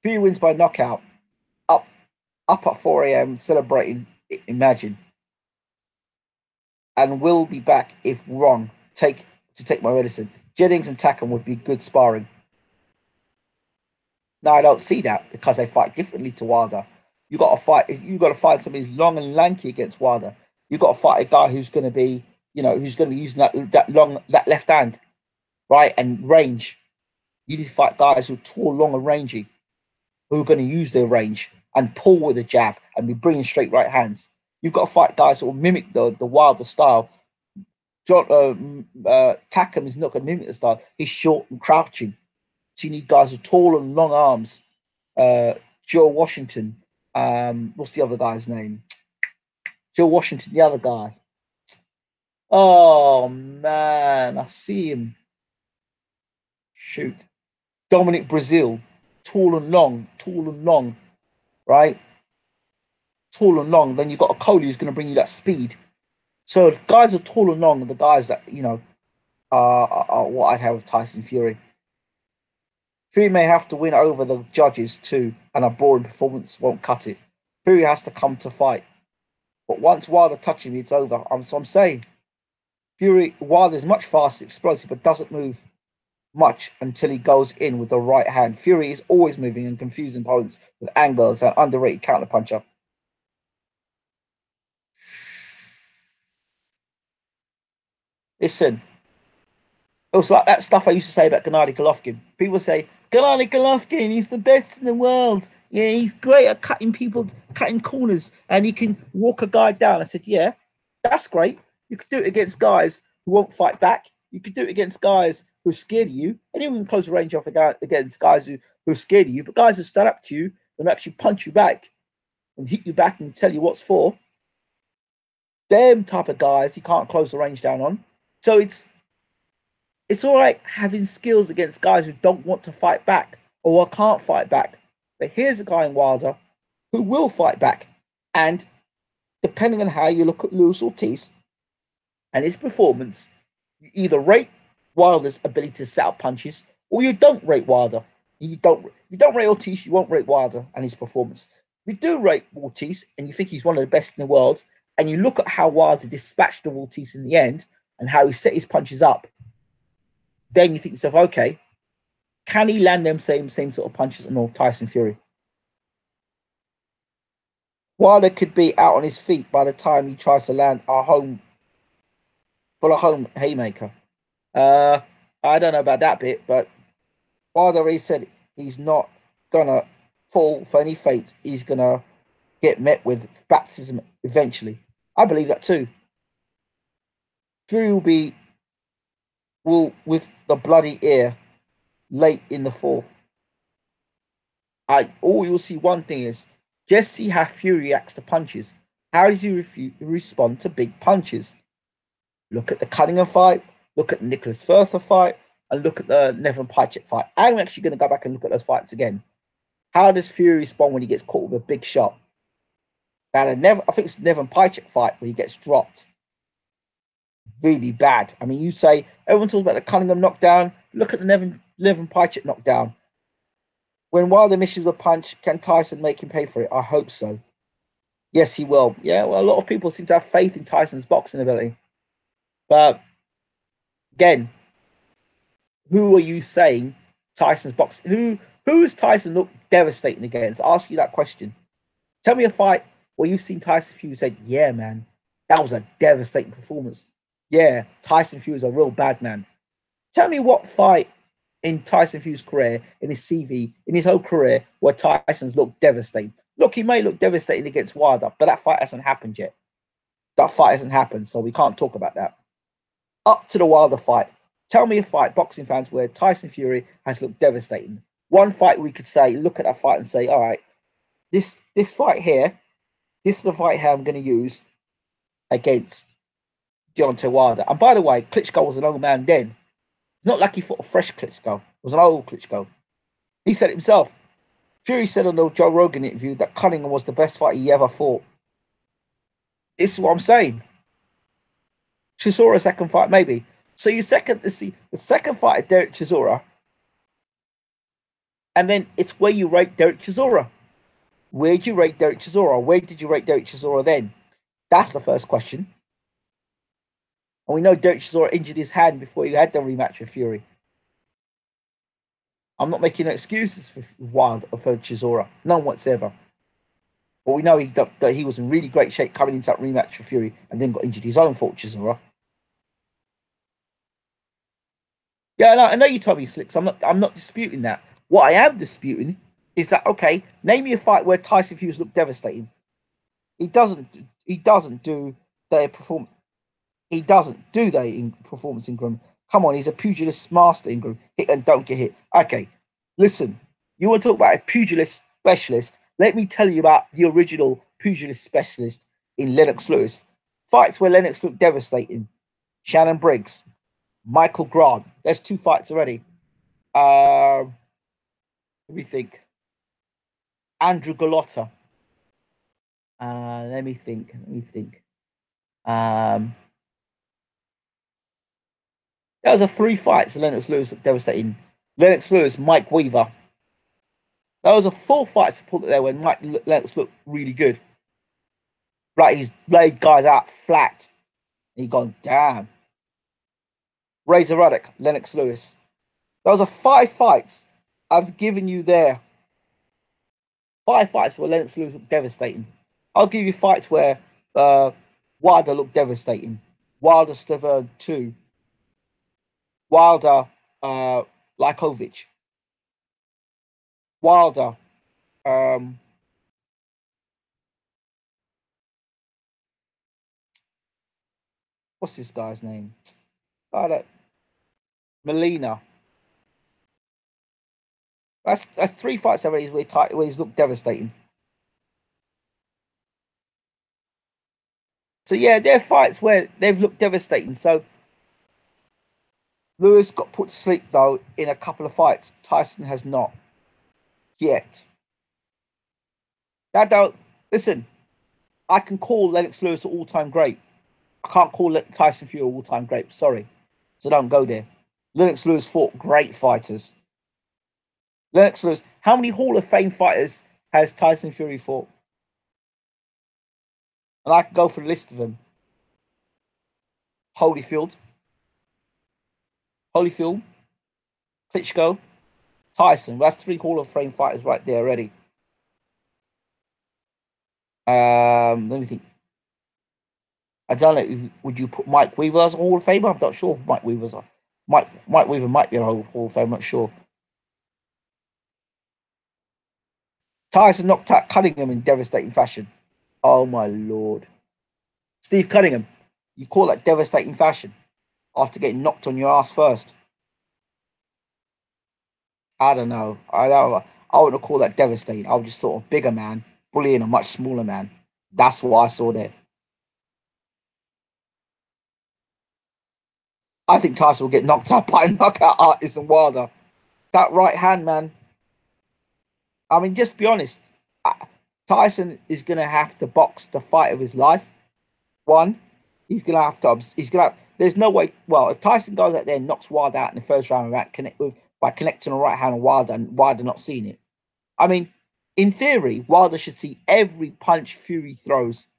Fury wins by knockout, up at 4 a.m. celebrating. Imagine, and will be back if wrong. Take my medicine. Jennings and Takam would be good sparring. No, I don't see that because they fight differently to Wilder. You got to fight. You got to find somebody who's long and lanky against Wilder. You got to fight a guy who's going to be, who's going to be using that left hand, right, and range. You need to fight guys who are tall, long, and rangy, who are going to use their range and pull with a jab and be bringing straight right hands. You've got to fight guys who will mimic the Wilder style. Takam is not going to mimic the style. He's short and crouching. So you need guys with tall and long arms. Joe Washington. What's the other guy's name? Joe Washington, the other guy. Oh, man. I see him. Shoot. Dominic Brazil. Tall and long, right? Tall and long. Then you've got a Coley who's going to bring you that speed. So the guys are tall and long, and the guys that, are what I'd have with Tyson Fury. Fury may have to win over the judges too, and a boring performance won't cut it. Fury has to come to fight. But once Wilder touching me, it's over. So I'm saying Wilder is much faster, explosive, but doesn't move much until he goes in with the right hand. Fury is always moving and confusing opponents with angles and underrated counterpuncher. Listen, it was like that stuff I used to say about Gennady Golovkin. People say, Gennady Golovkin, he's the best in the world. Yeah, he's great at cutting corners, and he can walk a guy down. I said, yeah, that's great. You could do it against guys who won't fight back. You could do it against guys who are scared of you. Anyone can close the range off against guys who are scared of you, but guys who stand up to you and actually punch you back and hit you back and tell you what's for, them type of guys you can't close the range down on. So it's all right having skills against guys who don't want to fight back or can't fight back. But here's a guy in Wilder who will fight back. And depending on how you look at Luis Ortiz and his performance, you either rate Wilder's ability to set up punches or you don't rate Wilder. If you don't rate Ortiz, you won't rate Wilder and his performance. If you do rate Ortiz and you think he's one of the best in the world, and you look at how Wilder dispatched of Ortiz in the end and how he set his punches up, then you think to yourself, okay, can he land them same sort of punches on North Tyson Fury? Wilder could be out on his feet by the time he tries to land a home haymaker. I don't know about that bit, but Wilder already said he's not gonna fall for any fate. He's gonna get met with baptism eventually. I believe that too. Fury will with the bloody ear late in the fourth. All you'll see one thing is just see how Fury reacts to punches. How does he respond to big punches? Look at the Cunningham fight, look at the Nicholas Further fight, and look at the Nevin Pajcek fight. I'm actually going to go back and look at those fights again. How does Fury respond when he gets caught with a big shot? Now, I think it's the Nevin Pajcek fight where he gets dropped. Really bad. I mean, you say, everyone talks about the Cunningham knockdown. Look at the Nevin Pajcek knockdown. When Wilder misses a punch, can Tyson make him pay for it? I hope so. Yes, he will. Yeah, well, a lot of people seem to have faith in Tyson's boxing ability. But, again, who are you saying Tyson's boxing? Who has Tyson looked devastating against? I'll ask you that question. Tell me a fight where you've seen Tyson Fury say, yeah, man, that was a devastating performance. Yeah, Tyson Fury is a real bad man. Tell me what fight in Tyson Fury's career, in his CV, in his whole career, where Tyson's looked devastating. Look, he may look devastating against Wilder, but that fight hasn't happened yet. That fight hasn't happened, so we can't talk about that. Up to the Wilder fight. Tell me a fight, boxing fans, where Tyson Fury has looked devastating. One fight we could say, look at that fight and say, all right, this fight here, this is the fight here I'm going to use against Deontay Wilder. And by the way, Klitschko was an old man then. It's not like he fought a fresh Klitschko. It was an old Klitschko. He said it himself. Fury said on the Joe Rogan interview that Cunningham was the best fight he ever fought. This is what I'm saying. Chisora second fight, maybe. So you second the second fight of Derek Chisora, and then it's where you rate Derek Chisora. Where did you rate Derek Chisora? Where did you rate Derek Chisora then? That's the first question. And we know Derek Chisora injured his hand before he had the rematch with Fury. I'm not making excuses for Wild or for Chisora. None whatsoever. But we know that he was in really great shape coming into that rematch with Fury and then got injured. His own fault, Chisora. Yeah, no, I know you told me Slicks. I'm not disputing that. What I am disputing is that okay, name me a fight where Tyson Fury looked devastating. He doesn't do their perform he doesn't do their in performance Ingram. Come on, he's a pugilist master, Ingram. Hit and don't get hit. Okay. Listen, you want to talk about a pugilist specialist? Let me tell you about the original pugilist specialist in Lennox Lewis. Fights where Lennox looked devastating. Shannon Briggs, Michael Grant. There's two fights already. Let me think. Andrew Galotta. Let me think. That was a three fights. Lennox Lewis looked devastating. Lennox Lewis, Mike Weaver. That was a four fights to put there when Lennox looked really good. Like he's laid guys out flat. He gone, damn. Razor Ruddock, Lennox Lewis. Those are five fights I've given you there. Five fights where Lennox Lewis looked devastating. I'll give you fights where Wilder looked devastating. Wilder Stavern 2. Wilder Lykovic. Wilder what's this guy's name? Molina. That's three fights already where he's looked devastating. So yeah, they're fights where they've looked devastating. So Lewis got put to sleep though in a couple of fights. Tyson has not yet. That don't listen. I can call Lennox Lewis an all-time great. I can't call Tyson Fury an all-time great. Sorry, so don't go there. Lennox Lewis fought great fighters. Lennox Lewis. How many Hall of Fame fighters has Tyson Fury fought? And I can go for the list of them. Holyfield, Klitschko, Tyson. That's three Hall of Fame fighters right there already. Let me think. I don't know. Would you put Mike Weaver as a Hall of Famer? I'm not sure if Mike Weaver's a Mike Weaver might be a Hall of Fame. I'm not sure. Tyson knocked out Cunningham in devastating fashion. Oh my lord, Steve Cunningham, you call that devastating fashion after getting knocked on your ass first? I don't know. I wouldn't call that devastating. I would just sort of bigger man bullying a much smaller man. That's what I saw there. I think Tyson will get knocked out by a knockout artist and Wilder. That right hand, man. I mean, just be honest. Tyson is going to have to box the fight of his life. One, he's going to have to. There's no way. Well, if Tyson goes out there and knocks Wilder out in the first round by connecting a right hand on Wilder and Wilder not seeing it. I mean, in theory, Wilder should see every punch Fury throws.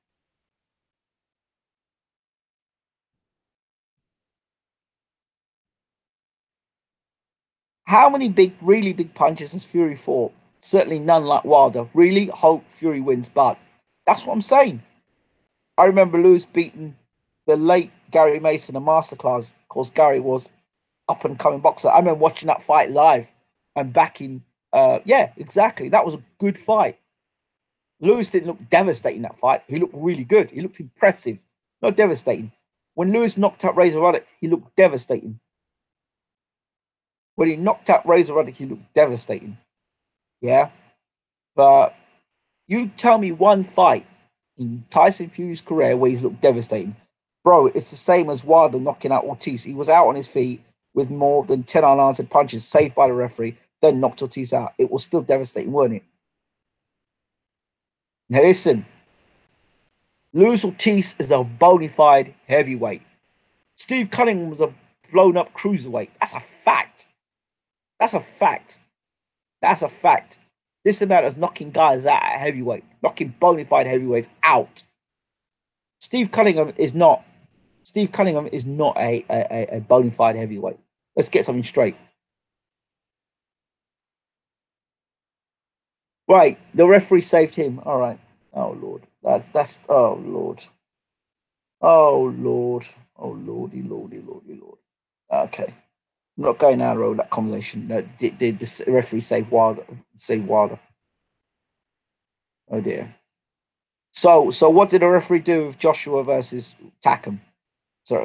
How many really big punches has Fury fought? Certainly none like Wilder. Really hope Fury wins, but that's what I'm saying. I remember Lewis beating the late Gary Mason in masterclass. Of course, Gary was up and coming boxer. I remember watching that fight live and backing. Yeah, exactly. That was a good fight. Lewis didn't look devastating that fight. He looked really good. He looked impressive, not devastating. When Lewis knocked out Razor Ruddock, he looked devastating. When he knocked out Razor Ruddock, he looked devastating. Yeah, but you tell me one fight in Tyson Fury's career where he's looked devastating. Bro, it's the same as Wilder knocking out Ortiz. He was out on his feet with more than 10 unanswered punches saved by the referee, then knocked Ortiz out. It was still devastating, wasn't it? Now listen, Luis Ortiz is a bona fide heavyweight. Steve Cunningham was a blown up cruiserweight. That's a fact. That's a fact. That's a fact. This amount is knocking guys out at heavyweight, knocking bona fide heavyweights out. Steve Cunningham is not. Steve Cunningham is not a bona fide heavyweight. Let's get something straight. Right, the referee saved him. All right. Oh Lord, that's. Oh Lord. Oh Lord. Oh Lordy, Lordy, Lordy, Lord. Okay, I'm not going down the road that conversation. No, did the referee save Wilder? Save Wilder? Oh dear. So what did the referee do with Joshua versus Takam? So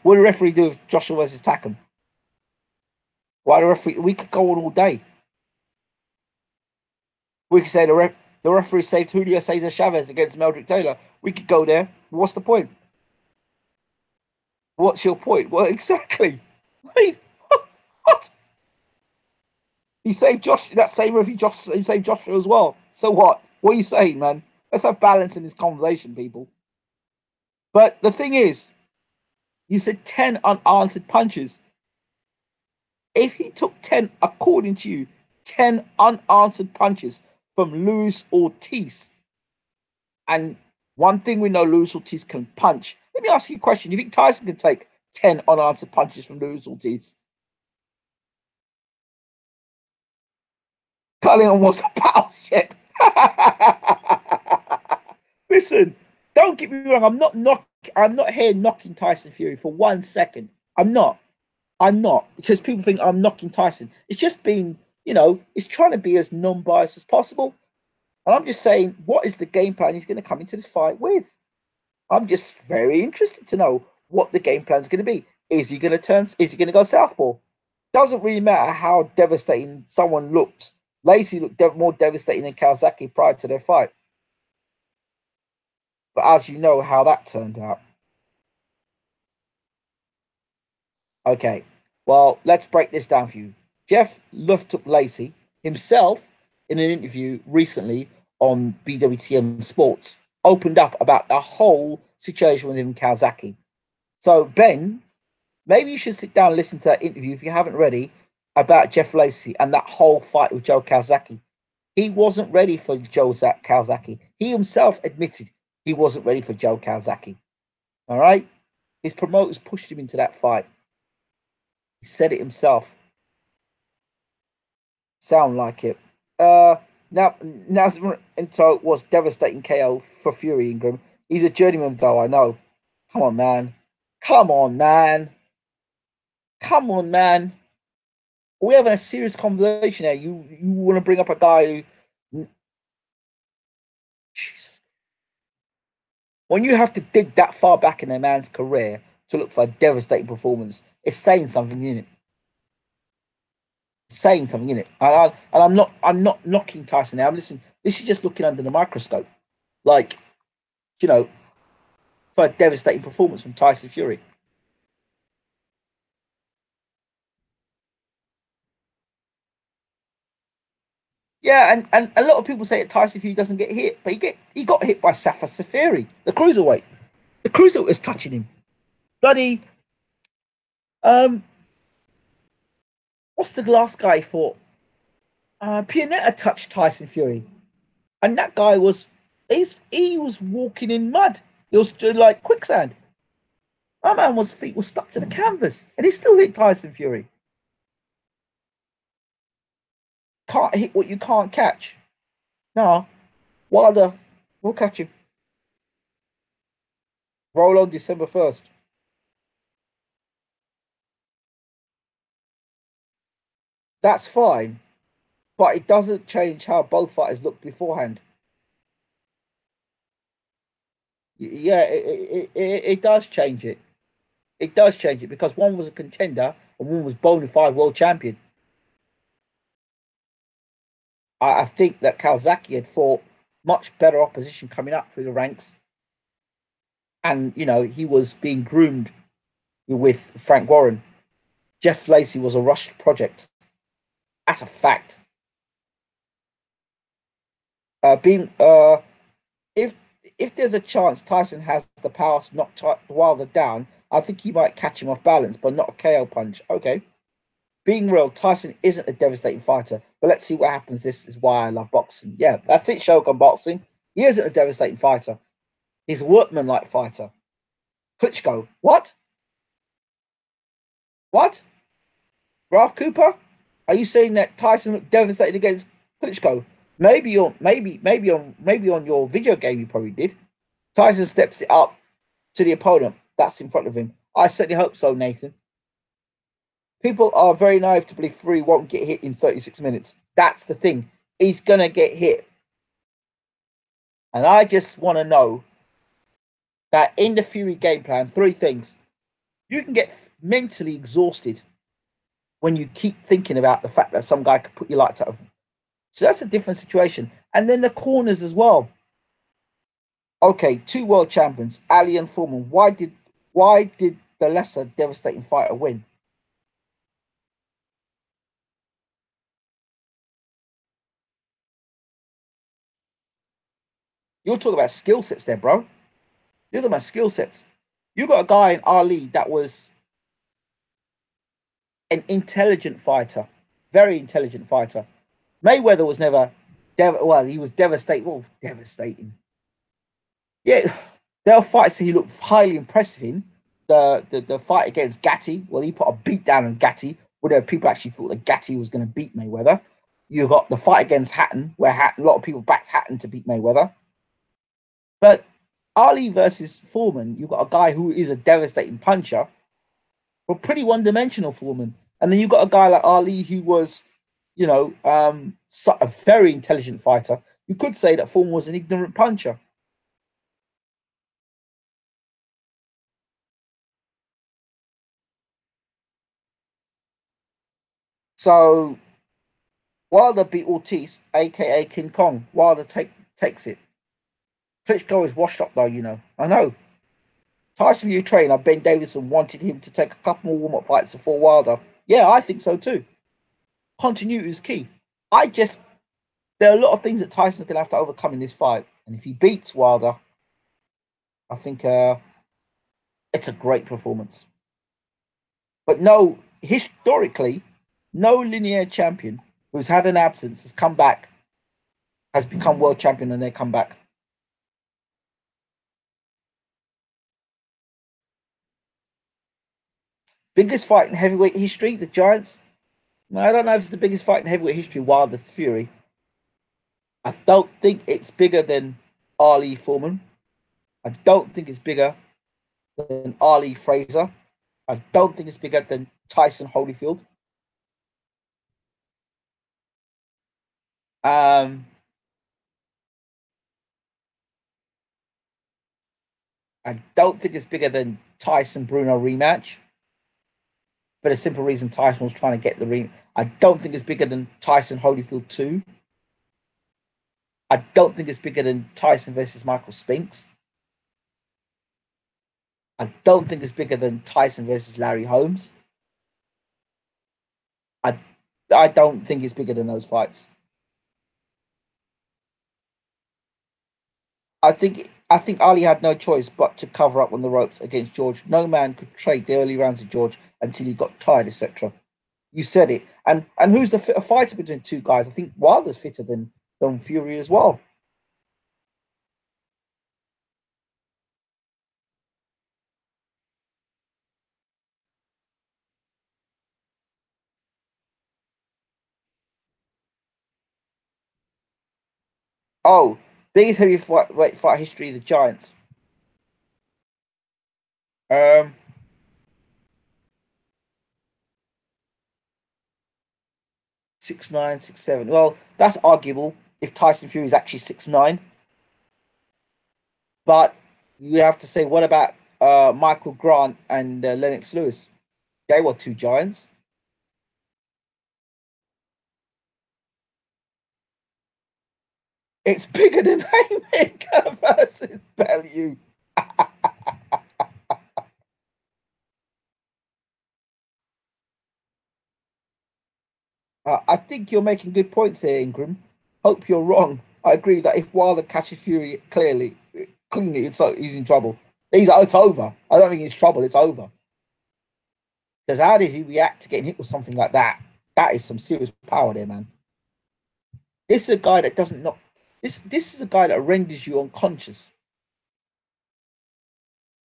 what did the referee do with Joshua versus Takam? Why the referee? We could go on all day. We could say the referee saved Julio Cesar Chavez against Meldrick Taylor. We could go there. What's the point? What's your point? Well, exactly. I mean, what? He saved Josh. That same referee, he saved Joshua as well. So what? What are you saying, man? Let's have balance in this conversation, people. But the thing is, you said 10 unanswered punches. If he took 10, according to you, 10 unanswered punches from Luis Ortiz, and one thing we know, Luis Ortiz can punch. Let me ask you a question. Do you think Tyson can take 10 unanswered punches from Luis Ortiz? Cunningham was a battleship. Listen, don't get me wrong. I'm not here knocking Tyson Fury for 1 second. I'm not. Because people think I'm knocking Tyson. It's just been, it's trying to be as non-biased as possible. And I'm just saying, what is the game plan he's going to come into this fight with? I'm just very interested to know what the game plan is going to be. Is he going to turn? Is he going to go southpaw? Doesn't really matter how devastating someone looked. Lacey looked more devastating than Kawasaki prior to their fight. But as you know how that turned out. Okay, well, let's break this down for you. Jeff took Lacey himself in an interview recently on BWTM Sports, opened up about the whole situation with him and Kawasaki. So, Ben, maybe you should sit down and listen to that interview if you haven't already about Jeff Lacey and that whole fight with Joe Kawasaki. He wasn't ready for Joe Kawasaki. He himself admitted he wasn't ready for Joe Kawasaki. All right? His promoters pushed him into that fight. He said it himself. Sound like it. Now Nazarento was devastating KO for Fury Ingram. He's a journeyman, though, I know. Come on, man. Come on, man. Come on, man. We're having a serious conversation here. You want to bring up a guy who... Jesus. When you have to dig that far back in a man's career to look for a devastating performance, it's saying something, isn't it? Saying something, innit? And I'm not knocking Tyson now. I'm listening. This is just looking under the microscope. Like, for a devastating performance from Tyson Fury. Yeah, and a lot of people say that Tyson Fury doesn't get hit, but he got hit by Safa Safiri, the cruiserweight. The cruiserweight was touching him. Bloody what's the last guy for? Pianetta touched Tyson Fury. And that guy he was walking in mud. It was like quicksand. My man's feet were stuck to the canvas, and he still hit Tyson Fury. Can't hit what you can't catch. No, Wilder will catch him. Roll on December 1st. That's fine, but it doesn't change how both fighters look beforehand. Yeah, it does change it. It does change it because one was a contender and one was bona fide world champion. I think that Kawasaki had fought much better opposition coming up through the ranks, and he was being groomed with Frank Warren. Jeff Lacey was a rushed project. That's a fact. Being if if there's a chance Tyson has the power to knock Wilder down, I think he might catch him off balance, but not a KO punch. Okay. Being real, Tyson isn't a devastating fighter, but let's see what happens. This is why I love boxing. Yeah, that's it, Shogun Boxing. He isn't a devastating fighter. He's a workman-like fighter. Klitschko. What? What? Ralph Cooper? Are you saying that Tyson looked devastated against Klitschko? Maybe on your video game you probably did. Tyson steps it up to the opponent that's in front of him. I certainly hope so, Nathan. People are very naive to believe Fury won't get hit in 36 minutes. That's the thing. He's gonna get hit. And I just want to know that in the Fury game plan, three things. You can get mentally exhausted when you keep thinking about the fact that some guy could put your lights out of. So that's a different situation. And then the corners as well. Okay, two world champions, Ali and Foreman. Why did the lesser devastating fighter win? You're talking about skill sets there, bro. You're talking about skill sets. You got a guy in Ali that was an intelligent fighter, very intelligent fighter. Mayweather was never, well, he was devastating. Well, devastating. Yeah, there are fights that he looked highly impressive in. The fight against Gatti, well, he put a beat down on Gatti, where people actually thought that Gatti was going to beat Mayweather. You got the fight against Hatton, where a lot of people backed Hatton to beat Mayweather. But Ali versus Foreman, you've got a guy who is a devastating puncher, but pretty one dimensional Foreman. And then you've got a guy like Ali who was, a very intelligent fighter. You could say that Foreman was an ignorant puncher. So Wilder beat Ortiz, aka King Kong. Wilder takes it. Klitschko is washed up though. I know. Tyson Fury trainer Ben Davison wanted him to take a couple more warm-up fights before Wilder. Yeah, I think so too. Continuity is key. I just there are a lot of things that Tyson's gonna have to overcome in this fight. And if he beats Wilder, I think it's a great performance. But no, historically, no linear champion who's had an absence has come back, has become world champion and they come back. Biggest fight in heavyweight history, the Giants. No, I don't know if it's the biggest fight in heavyweight history, Wilder Fury. I don't think it's bigger than Ali Foreman. I don't think it's bigger than Ali Fraser. I don't think it's bigger than Tyson Holyfield. Um, I don't think it's bigger than Tyson Bruno rematch. For the simple reason Tyson was trying to get the ring. I don't think it's bigger than Tyson Holyfield 2. I don't think it's bigger than Tyson versus Michael Spinks. I don't think it's bigger than Tyson versus Larry Holmes. I I don't think it's bigger than those fights. I think Ali had no choice but to cover up on the ropes against George. No man could trade the early rounds of George until he got tired, etc. You said it. And who's the fitter fighter between two guys? I think Wilder's fitter than Fury as well. Oh, biggest heavyweight fight history: the Giants. Um, 6'9", 6'7". Well, that's arguable if Tyson Fury is actually 6'9". But you have to say, what about Michael Grant and Lennox Lewis? They were two giants. It's bigger than Haymaker versus Bellew. I think you're making good points there, Ingram. Hope you're wrong. I agree that if Wilder catches Fury cleanly, he's in trouble. It's over. I don't think it's trouble. It's over. Because how does he react to getting hit with something like that? That is some serious power there, man. This is a guy that doesn't knock. This is a guy that renders you unconscious.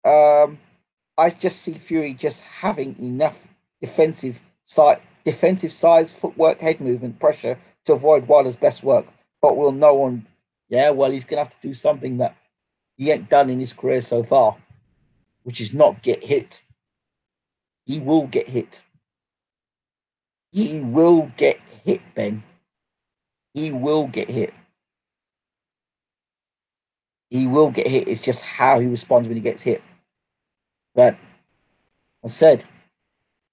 Um, I just see Fury just having enough defensive size, footwork, head movement, pressure to avoid Wilder's best work. But we'll know on, yeah, well, he's gonna have to do something that he ain't done in his career so far, which is not get hit. He will get hit. He will get hit, Ben. He will get hit. He will get hit. It's just how he responds when he gets hit. But I said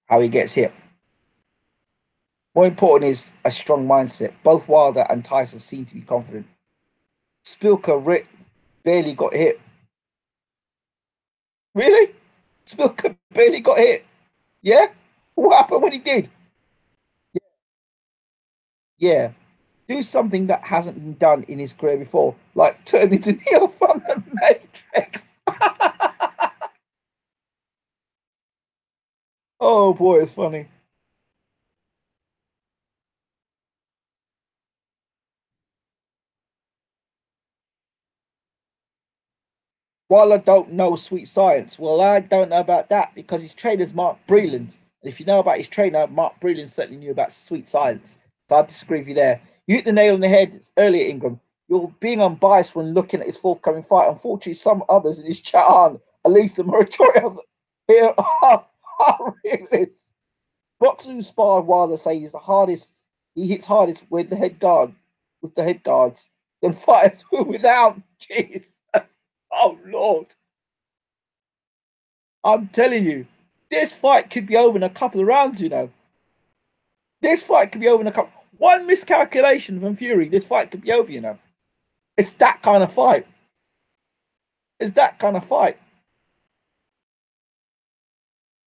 how he gets hit. More important is a strong mindset. Both Wilder and Tyson seem to be confident. Spilker barely got hit. Really? Spilker barely got hit. Yeah? What happened when he did? Yeah. Do something that hasn't been done in his career before, like turn into Neo from the Matrix. Oh boy, it's funny. While I don't know sweet science, well, I don't know about that because his trainer's Mark Breland. And if you know about his trainer, Mark Breland certainly knew about sweet science. So I disagree with you there. You hit the nail on the head earlier, Ingram. You're being unbiased when looking at his forthcoming fight. Unfortunately, some others in his chat aren't. At least the majority of them here are realists. Boxers who sparred Wilder say he's the hardest. He hits hardest with the head guard, with the head guards, than fighters without. Jeez. Oh Lord. I'm telling you, this fight could be over in a couple of rounds, you know. This fight could be over in a couple. One miscalculation from Fury, this fight could be over, you know. It's that kind of fight. It's that kind of fight.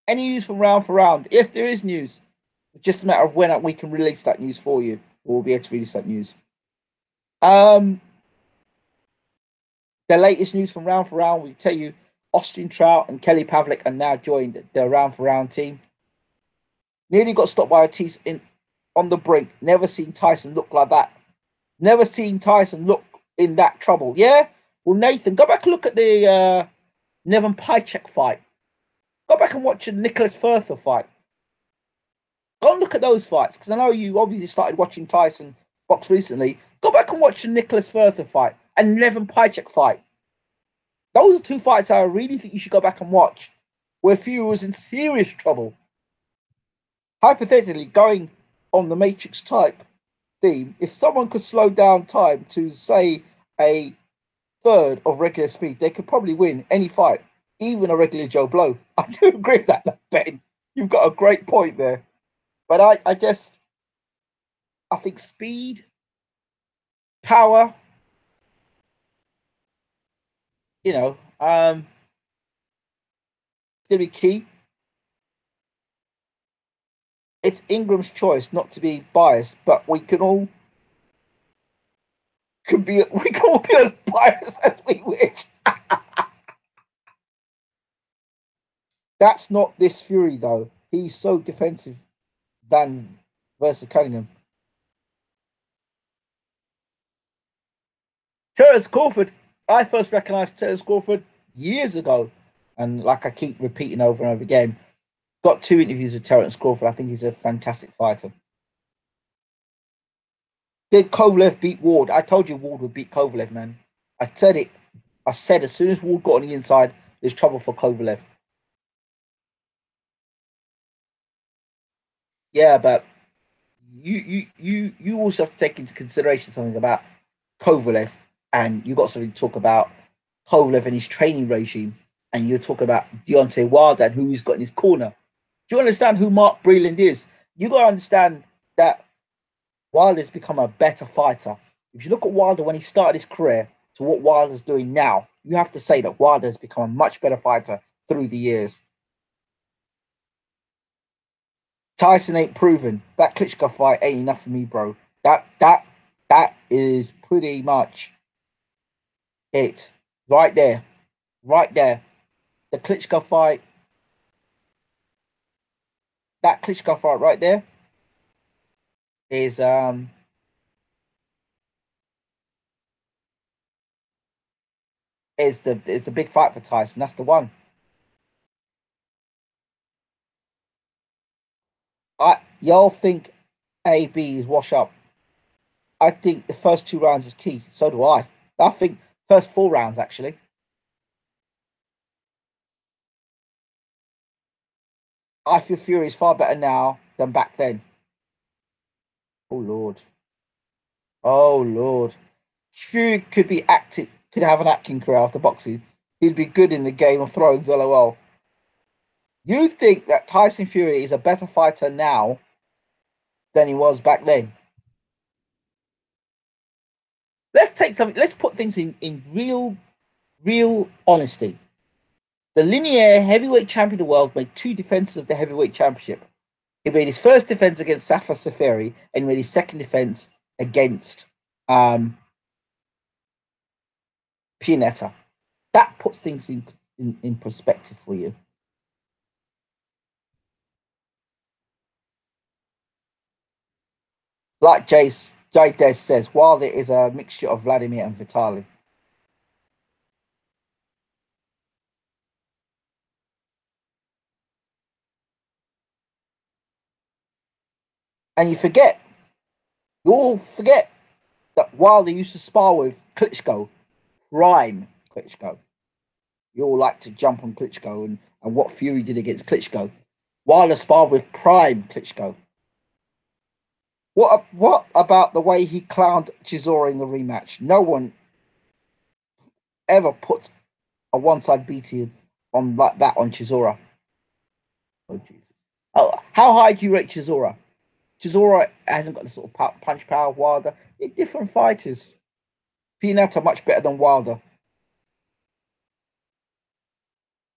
Any news from round for round? Yes, there is news. It's just a matter of when we can release that news for you. We'll be able to release that news. Um, the latest news from round for round, we tell you Austin Trout and Kelly Pavlik are now joined the round for round team. Nearly got stopped by Ortiz on the brink. Never seen Tyson look like that. Never seen Tyson look in that trouble. Yeah? Well, Nathan, go back and look at the Nevin Pychek fight. Go back and watch the Nicholas Further fight. Go and look at those fights because I know you obviously started watching Tyson box recently. Go back and watch the Nicholas Further fight and Nevin Pychek fight. Those are two fights I really think you should go back and watch where Fury was in serious trouble. Hypothetically, going on the Matrix type theme, if someone could slow down time to, say, a third of regular speed, they could probably win any fight, even a regular Joe Blow. I do agree with that, Ben. You've got a great point there. But I think speed, power, you know, going to be key. It's Ingram's choice not to be biased, but we can all be as biased as we wish. That's not this Fury though. He's so defensive than versus Cunningham. Terence Crawford. I first recognised Terence Crawford years ago, and like I keep repeating over and over again, got 2 interviews with Terence Crawford. I think he's a fantastic fighter. Did Kovalev beat Ward? I told you Ward would beat Kovalev, man. I said it. I said as soon as Ward got on the inside, there's trouble for Kovalev. Yeah, but you also have to take into consideration something about Kovalev, and you got something to talk about Kovalev and his training regime, and you talk about Deontay Wilder and who he's got in his corner. Do you understand who Mark Breland is? You got to understand that Wilder's become a better fighter. If you look at Wilder when he started his career to what Wilder's doing now, you have to say that Wilder has become a much better fighter through the years. Tyson ain't proven. That Klitschko fight ain't enough for me, bro. That is pretty much it. Right there. Right there. The Klitschko fight. That Klitschko fight right there is is the big fight for Tyson. That's the one. Y'all think AB is wash up. I think the first 2 rounds is key. So do I. I think first 4 rounds actually. I feel Fury is far better now than back then. Oh Lord. Oh Lord. Fury could have an acting career after boxing. He'd be good in the Game of Thrones, lol. You think that Tyson Fury is a better fighter now than he was back then? Let's put things in real honesty. The linear heavyweight champion of the world made 2 defenses of the heavyweight championship. He made his first defense against Safa Safari and he made his second defense against Pianetta. That puts things in perspective for you. Like Jay Des says, Wilder is a mixture of Vladimir and Vitali. And you all forget that Wilder used to spar with Klitschko, prime Klitschko. You all like to jump on Klitschko and what Fury did against Klitschko. Wilder sparred with prime Klitschko. What about the way he clowned Chisora in the rematch? No one ever puts a one-side beating on like that on Chisora. Oh Jesus! Oh, how high do you rate Chisora? Chisora hasn't got the sort of punch power of Wilder. They're different fighters. Pianetta much better than Wilder.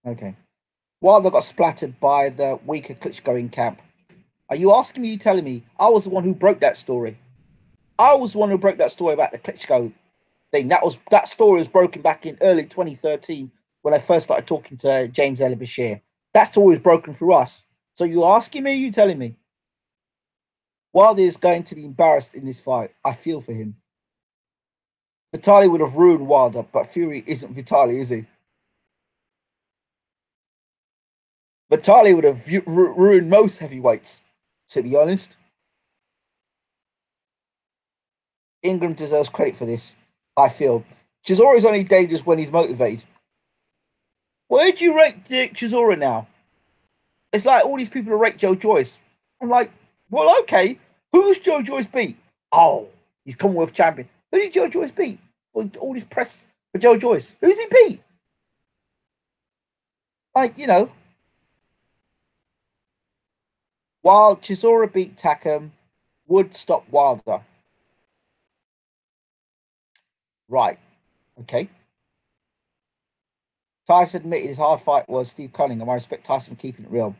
Okay. Wilder got splattered by the weaker Klitschko in camp. Are you asking me? You telling me? I was the one who broke that story. I was the one who broke that story about the Klitschko thing. That story was broken back in early 2013 when I first started talking to James Ellie Bashir. That story was broken through us. So you asking me? You telling me? Wilder is going to be embarrassed in this fight. I feel for him. Vitali would have ruined Wilder, but Fury isn't Vitali, is he? Vitali would have ruined most heavyweights, to be honest. Ingram deserves credit for this, I feel. Chisora is only dangerous when he's motivated. Where do you rate Dick Chisora now? It's like all these people who rate Joe Joyce. I'm like, well, okay. Who's Joe Joyce beat? Oh, he's Commonwealth champion. Who did Joe Joyce beat? All this press for Joe Joyce. Who's he beat? Like, while Chisora beat Takam, Wood stop Wilder. Right. Okay. Tyson admitted his hard fight was Steve Cunningham. I respect Tyson for keeping it real.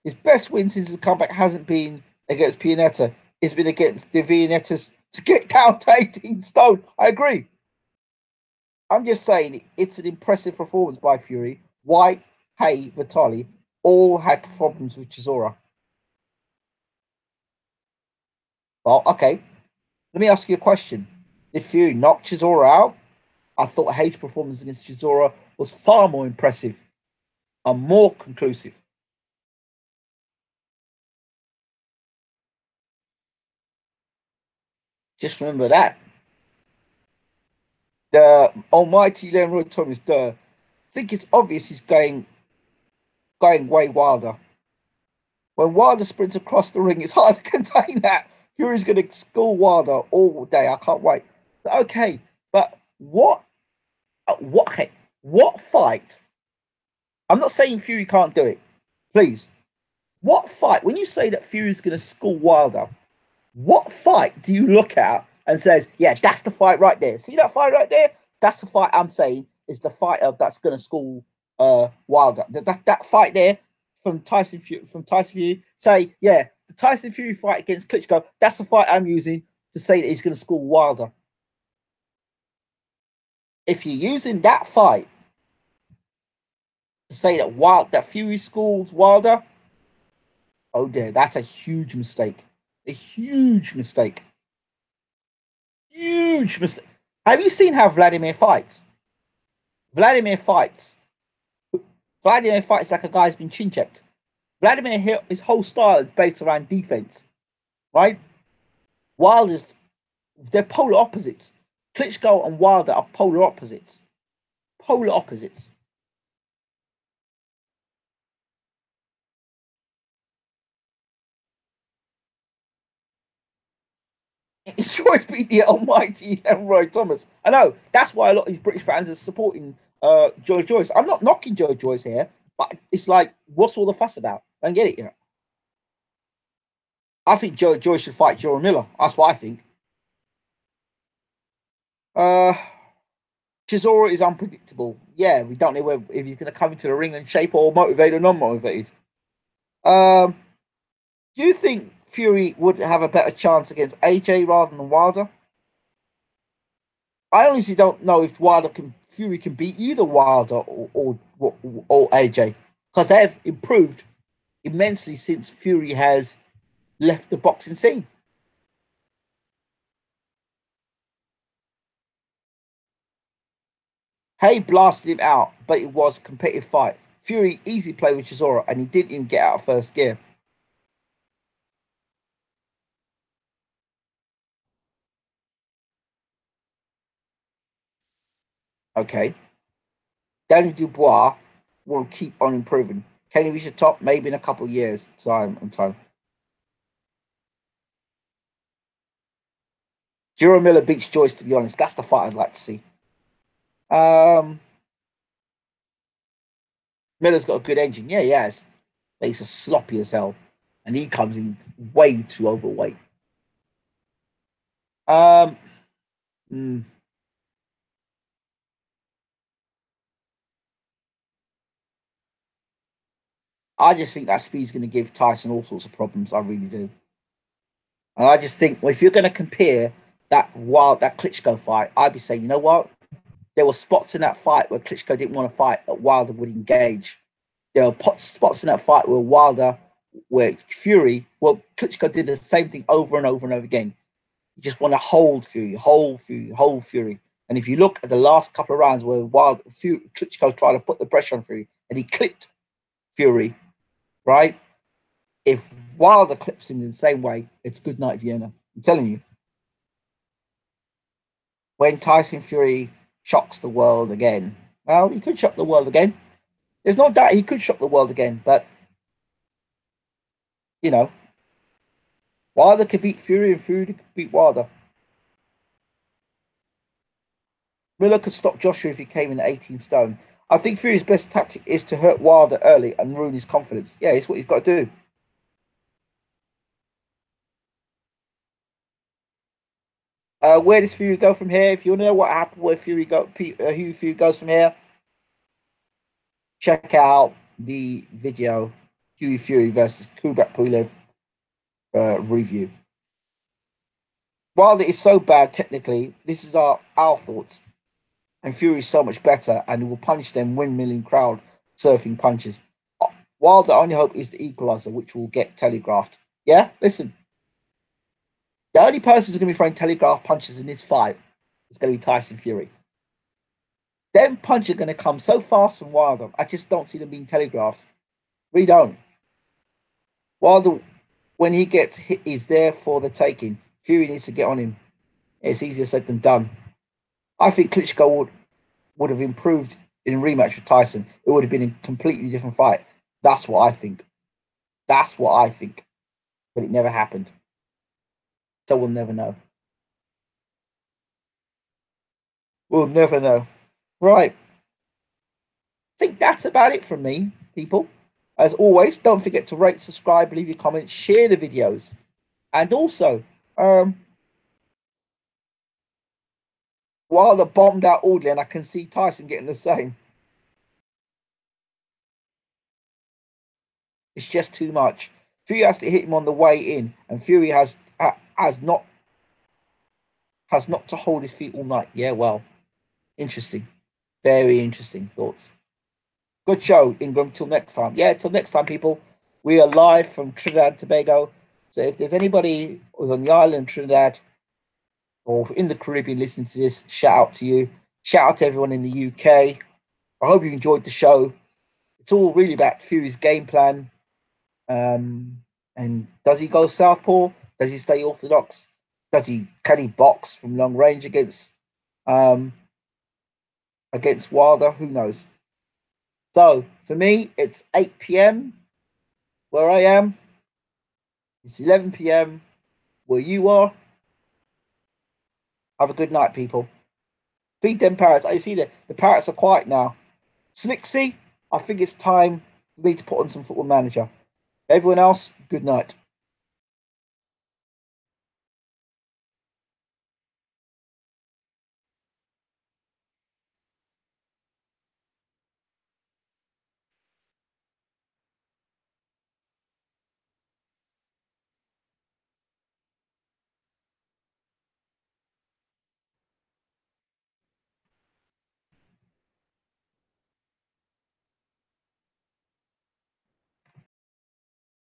His best win since his comeback hasn't been against Pianetta. It's been against the Vianettas to get down to 18 stone. I agree. I'm just saying it's an impressive performance by Fury. White, Hay, Vitali all had problems with Chisora. Well, okay. Let me ask you a question. Did Fury knock Chisora out? I thought Hay's performance against Chisora was far more impressive and more conclusive. Just remember that. The almighty Leroy Thomas, I think it's obvious he's going way wilder. When Wilder sprints across the ring, it's hard to contain that. Fury's going to school Wilder all day. I can't wait. Okay, but okay, what fight? I'm not saying Fury can't do it. Please, what fight? When you say that Fury's going to school Wilder, what fight do you look at and says, yeah, that's the fight right there? See that fight right there? That's the fight I'm saying is the fight that's going to school Wilder. That fight there, from Tyson Fury. Say, yeah, the Tyson Fury fight against Klitschko. That's the fight I'm using to say that he's going to school Wilder. If you're using that fight to say that Fury schools Wilder, oh dear, that's a huge mistake. A huge mistake. Huge mistake. Have you seen how Vladimir fights? Vladimir fights. Vladimir fights like a guy's been chin checked. Vladimir, his whole style is based around defense, right? Wilder's, they're polar opposites. Klitschko and Wilder are polar opposites. Polar opposites. It sure has been the almighty Roy Thomas. I know that's why a lot of these British fans are supporting Joe Joyce. I'm not knocking Joe Joyce here, but it's like, what's all the fuss about? I don't get it, you know. I think Joe Joyce should fight Joe Miller. That's what I think. Uh, Chisora is unpredictable. Yeah, we don't know if he's going to come into the ring in shape or motivated or non-motivated. Um, do you think Fury would have a better chance against AJ rather than Wilder? I honestly don't know if Fury can beat either Wilder or AJ because they've improved immensely since Fury has left the boxing scene. Hay blasted him out, but it was a competitive fight. Fury easy play with Chisora, and he didn't even get out of first gear. Okay. Daniel Dubois will keep on improving. Can he reach the top? Maybe in a couple of years, time. Jiro Miller beats Joyce, to be honest. That's the fight I'd like to see. Um, Miller's got a good engine. Yeah, he has. But he's a sloppy as hell. And he comes in way too overweight. Um, mm, I just think that speed's going to give Tyson all sorts of problems. I really do. And I just think, well, if you're going to compare that Klitschko fight, I'd be saying, you know what? There were spots in that fight where Klitschko didn't want to fight, that Wilder would engage. There were spots in that fight where Fury, well, Klitschko did the same thing over and over and over again. You just want to hold Fury, hold Fury, hold Fury. And if you look at the last couple of rounds where Klitschko tried to put the pressure on Fury and he clipped Fury, right? If Wilder clips him in the same way, it's good night Vienna. I'm telling you. When Tyson Fury shocks the world again, well, he could shock the world again. There's no doubt he could shock the world again, but you know, Wilder could beat Fury and Fury could beat Wilder. Miller could stop Joshua if he came in at 18 stone. I think Fury's best tactic is to hurt Wilder early and ruin his confidence. Yeah, it's what he's got to do. Where does Fury go from here? If you want to know what happened, who Fury goes from here, check out the video Huey Fury versus Kubrat Pulev review. While it is so bad technically, this is our thoughts. And Fury is so much better and will punish them windmilling crowd surfing punches. While the only hope is the equalizer, which will get telegraphed. Yeah, listen. The only person who's going to be throwing telegraph punches in this fight is going to be Tyson Fury. Them punches are going to come so fast from Wilder. I just don't see them being telegraphed. We don't. Wilder, when he gets hit, is there for the taking. Fury needs to get on him. It's easier said than done. I think Klitschko would have improved in a rematch with Tyson. It would have been a completely different fight. That's what I think. That's what I think. But it never happened. So we'll never know. We'll never know. Right. I think that's about it from me, people. As always, don't forget to rate, subscribe, leave your comments, share the videos. And also, while the bombed out Audley, and I can see Tyson getting the same. It's just too much. Fury has to hit him on the way in, and Fury has not to hold his feet all night. Yeah, well, interesting, very interesting thoughts. Good show, Ingram. Till next time. Yeah, till next time, people. We are live from Trinidad and Tobago. So if there's anybody on the island of Trinidad or in the Caribbean listening to this, shout out to you. Shout out to everyone in the UK. I hope you enjoyed the show. It's all really about Fury's game plan. And does he go southpaw? Does he stay orthodox? Can he box from long range um, against Wilder? Who knows? So for me, it's 8 p.m. where I am. It's 11 p.m. where you are. Have a good night, people. Feed them parrots. I see the parrots are quiet now. Snixie, I think it's time for me to put on some Football Manager. Everyone else, good night.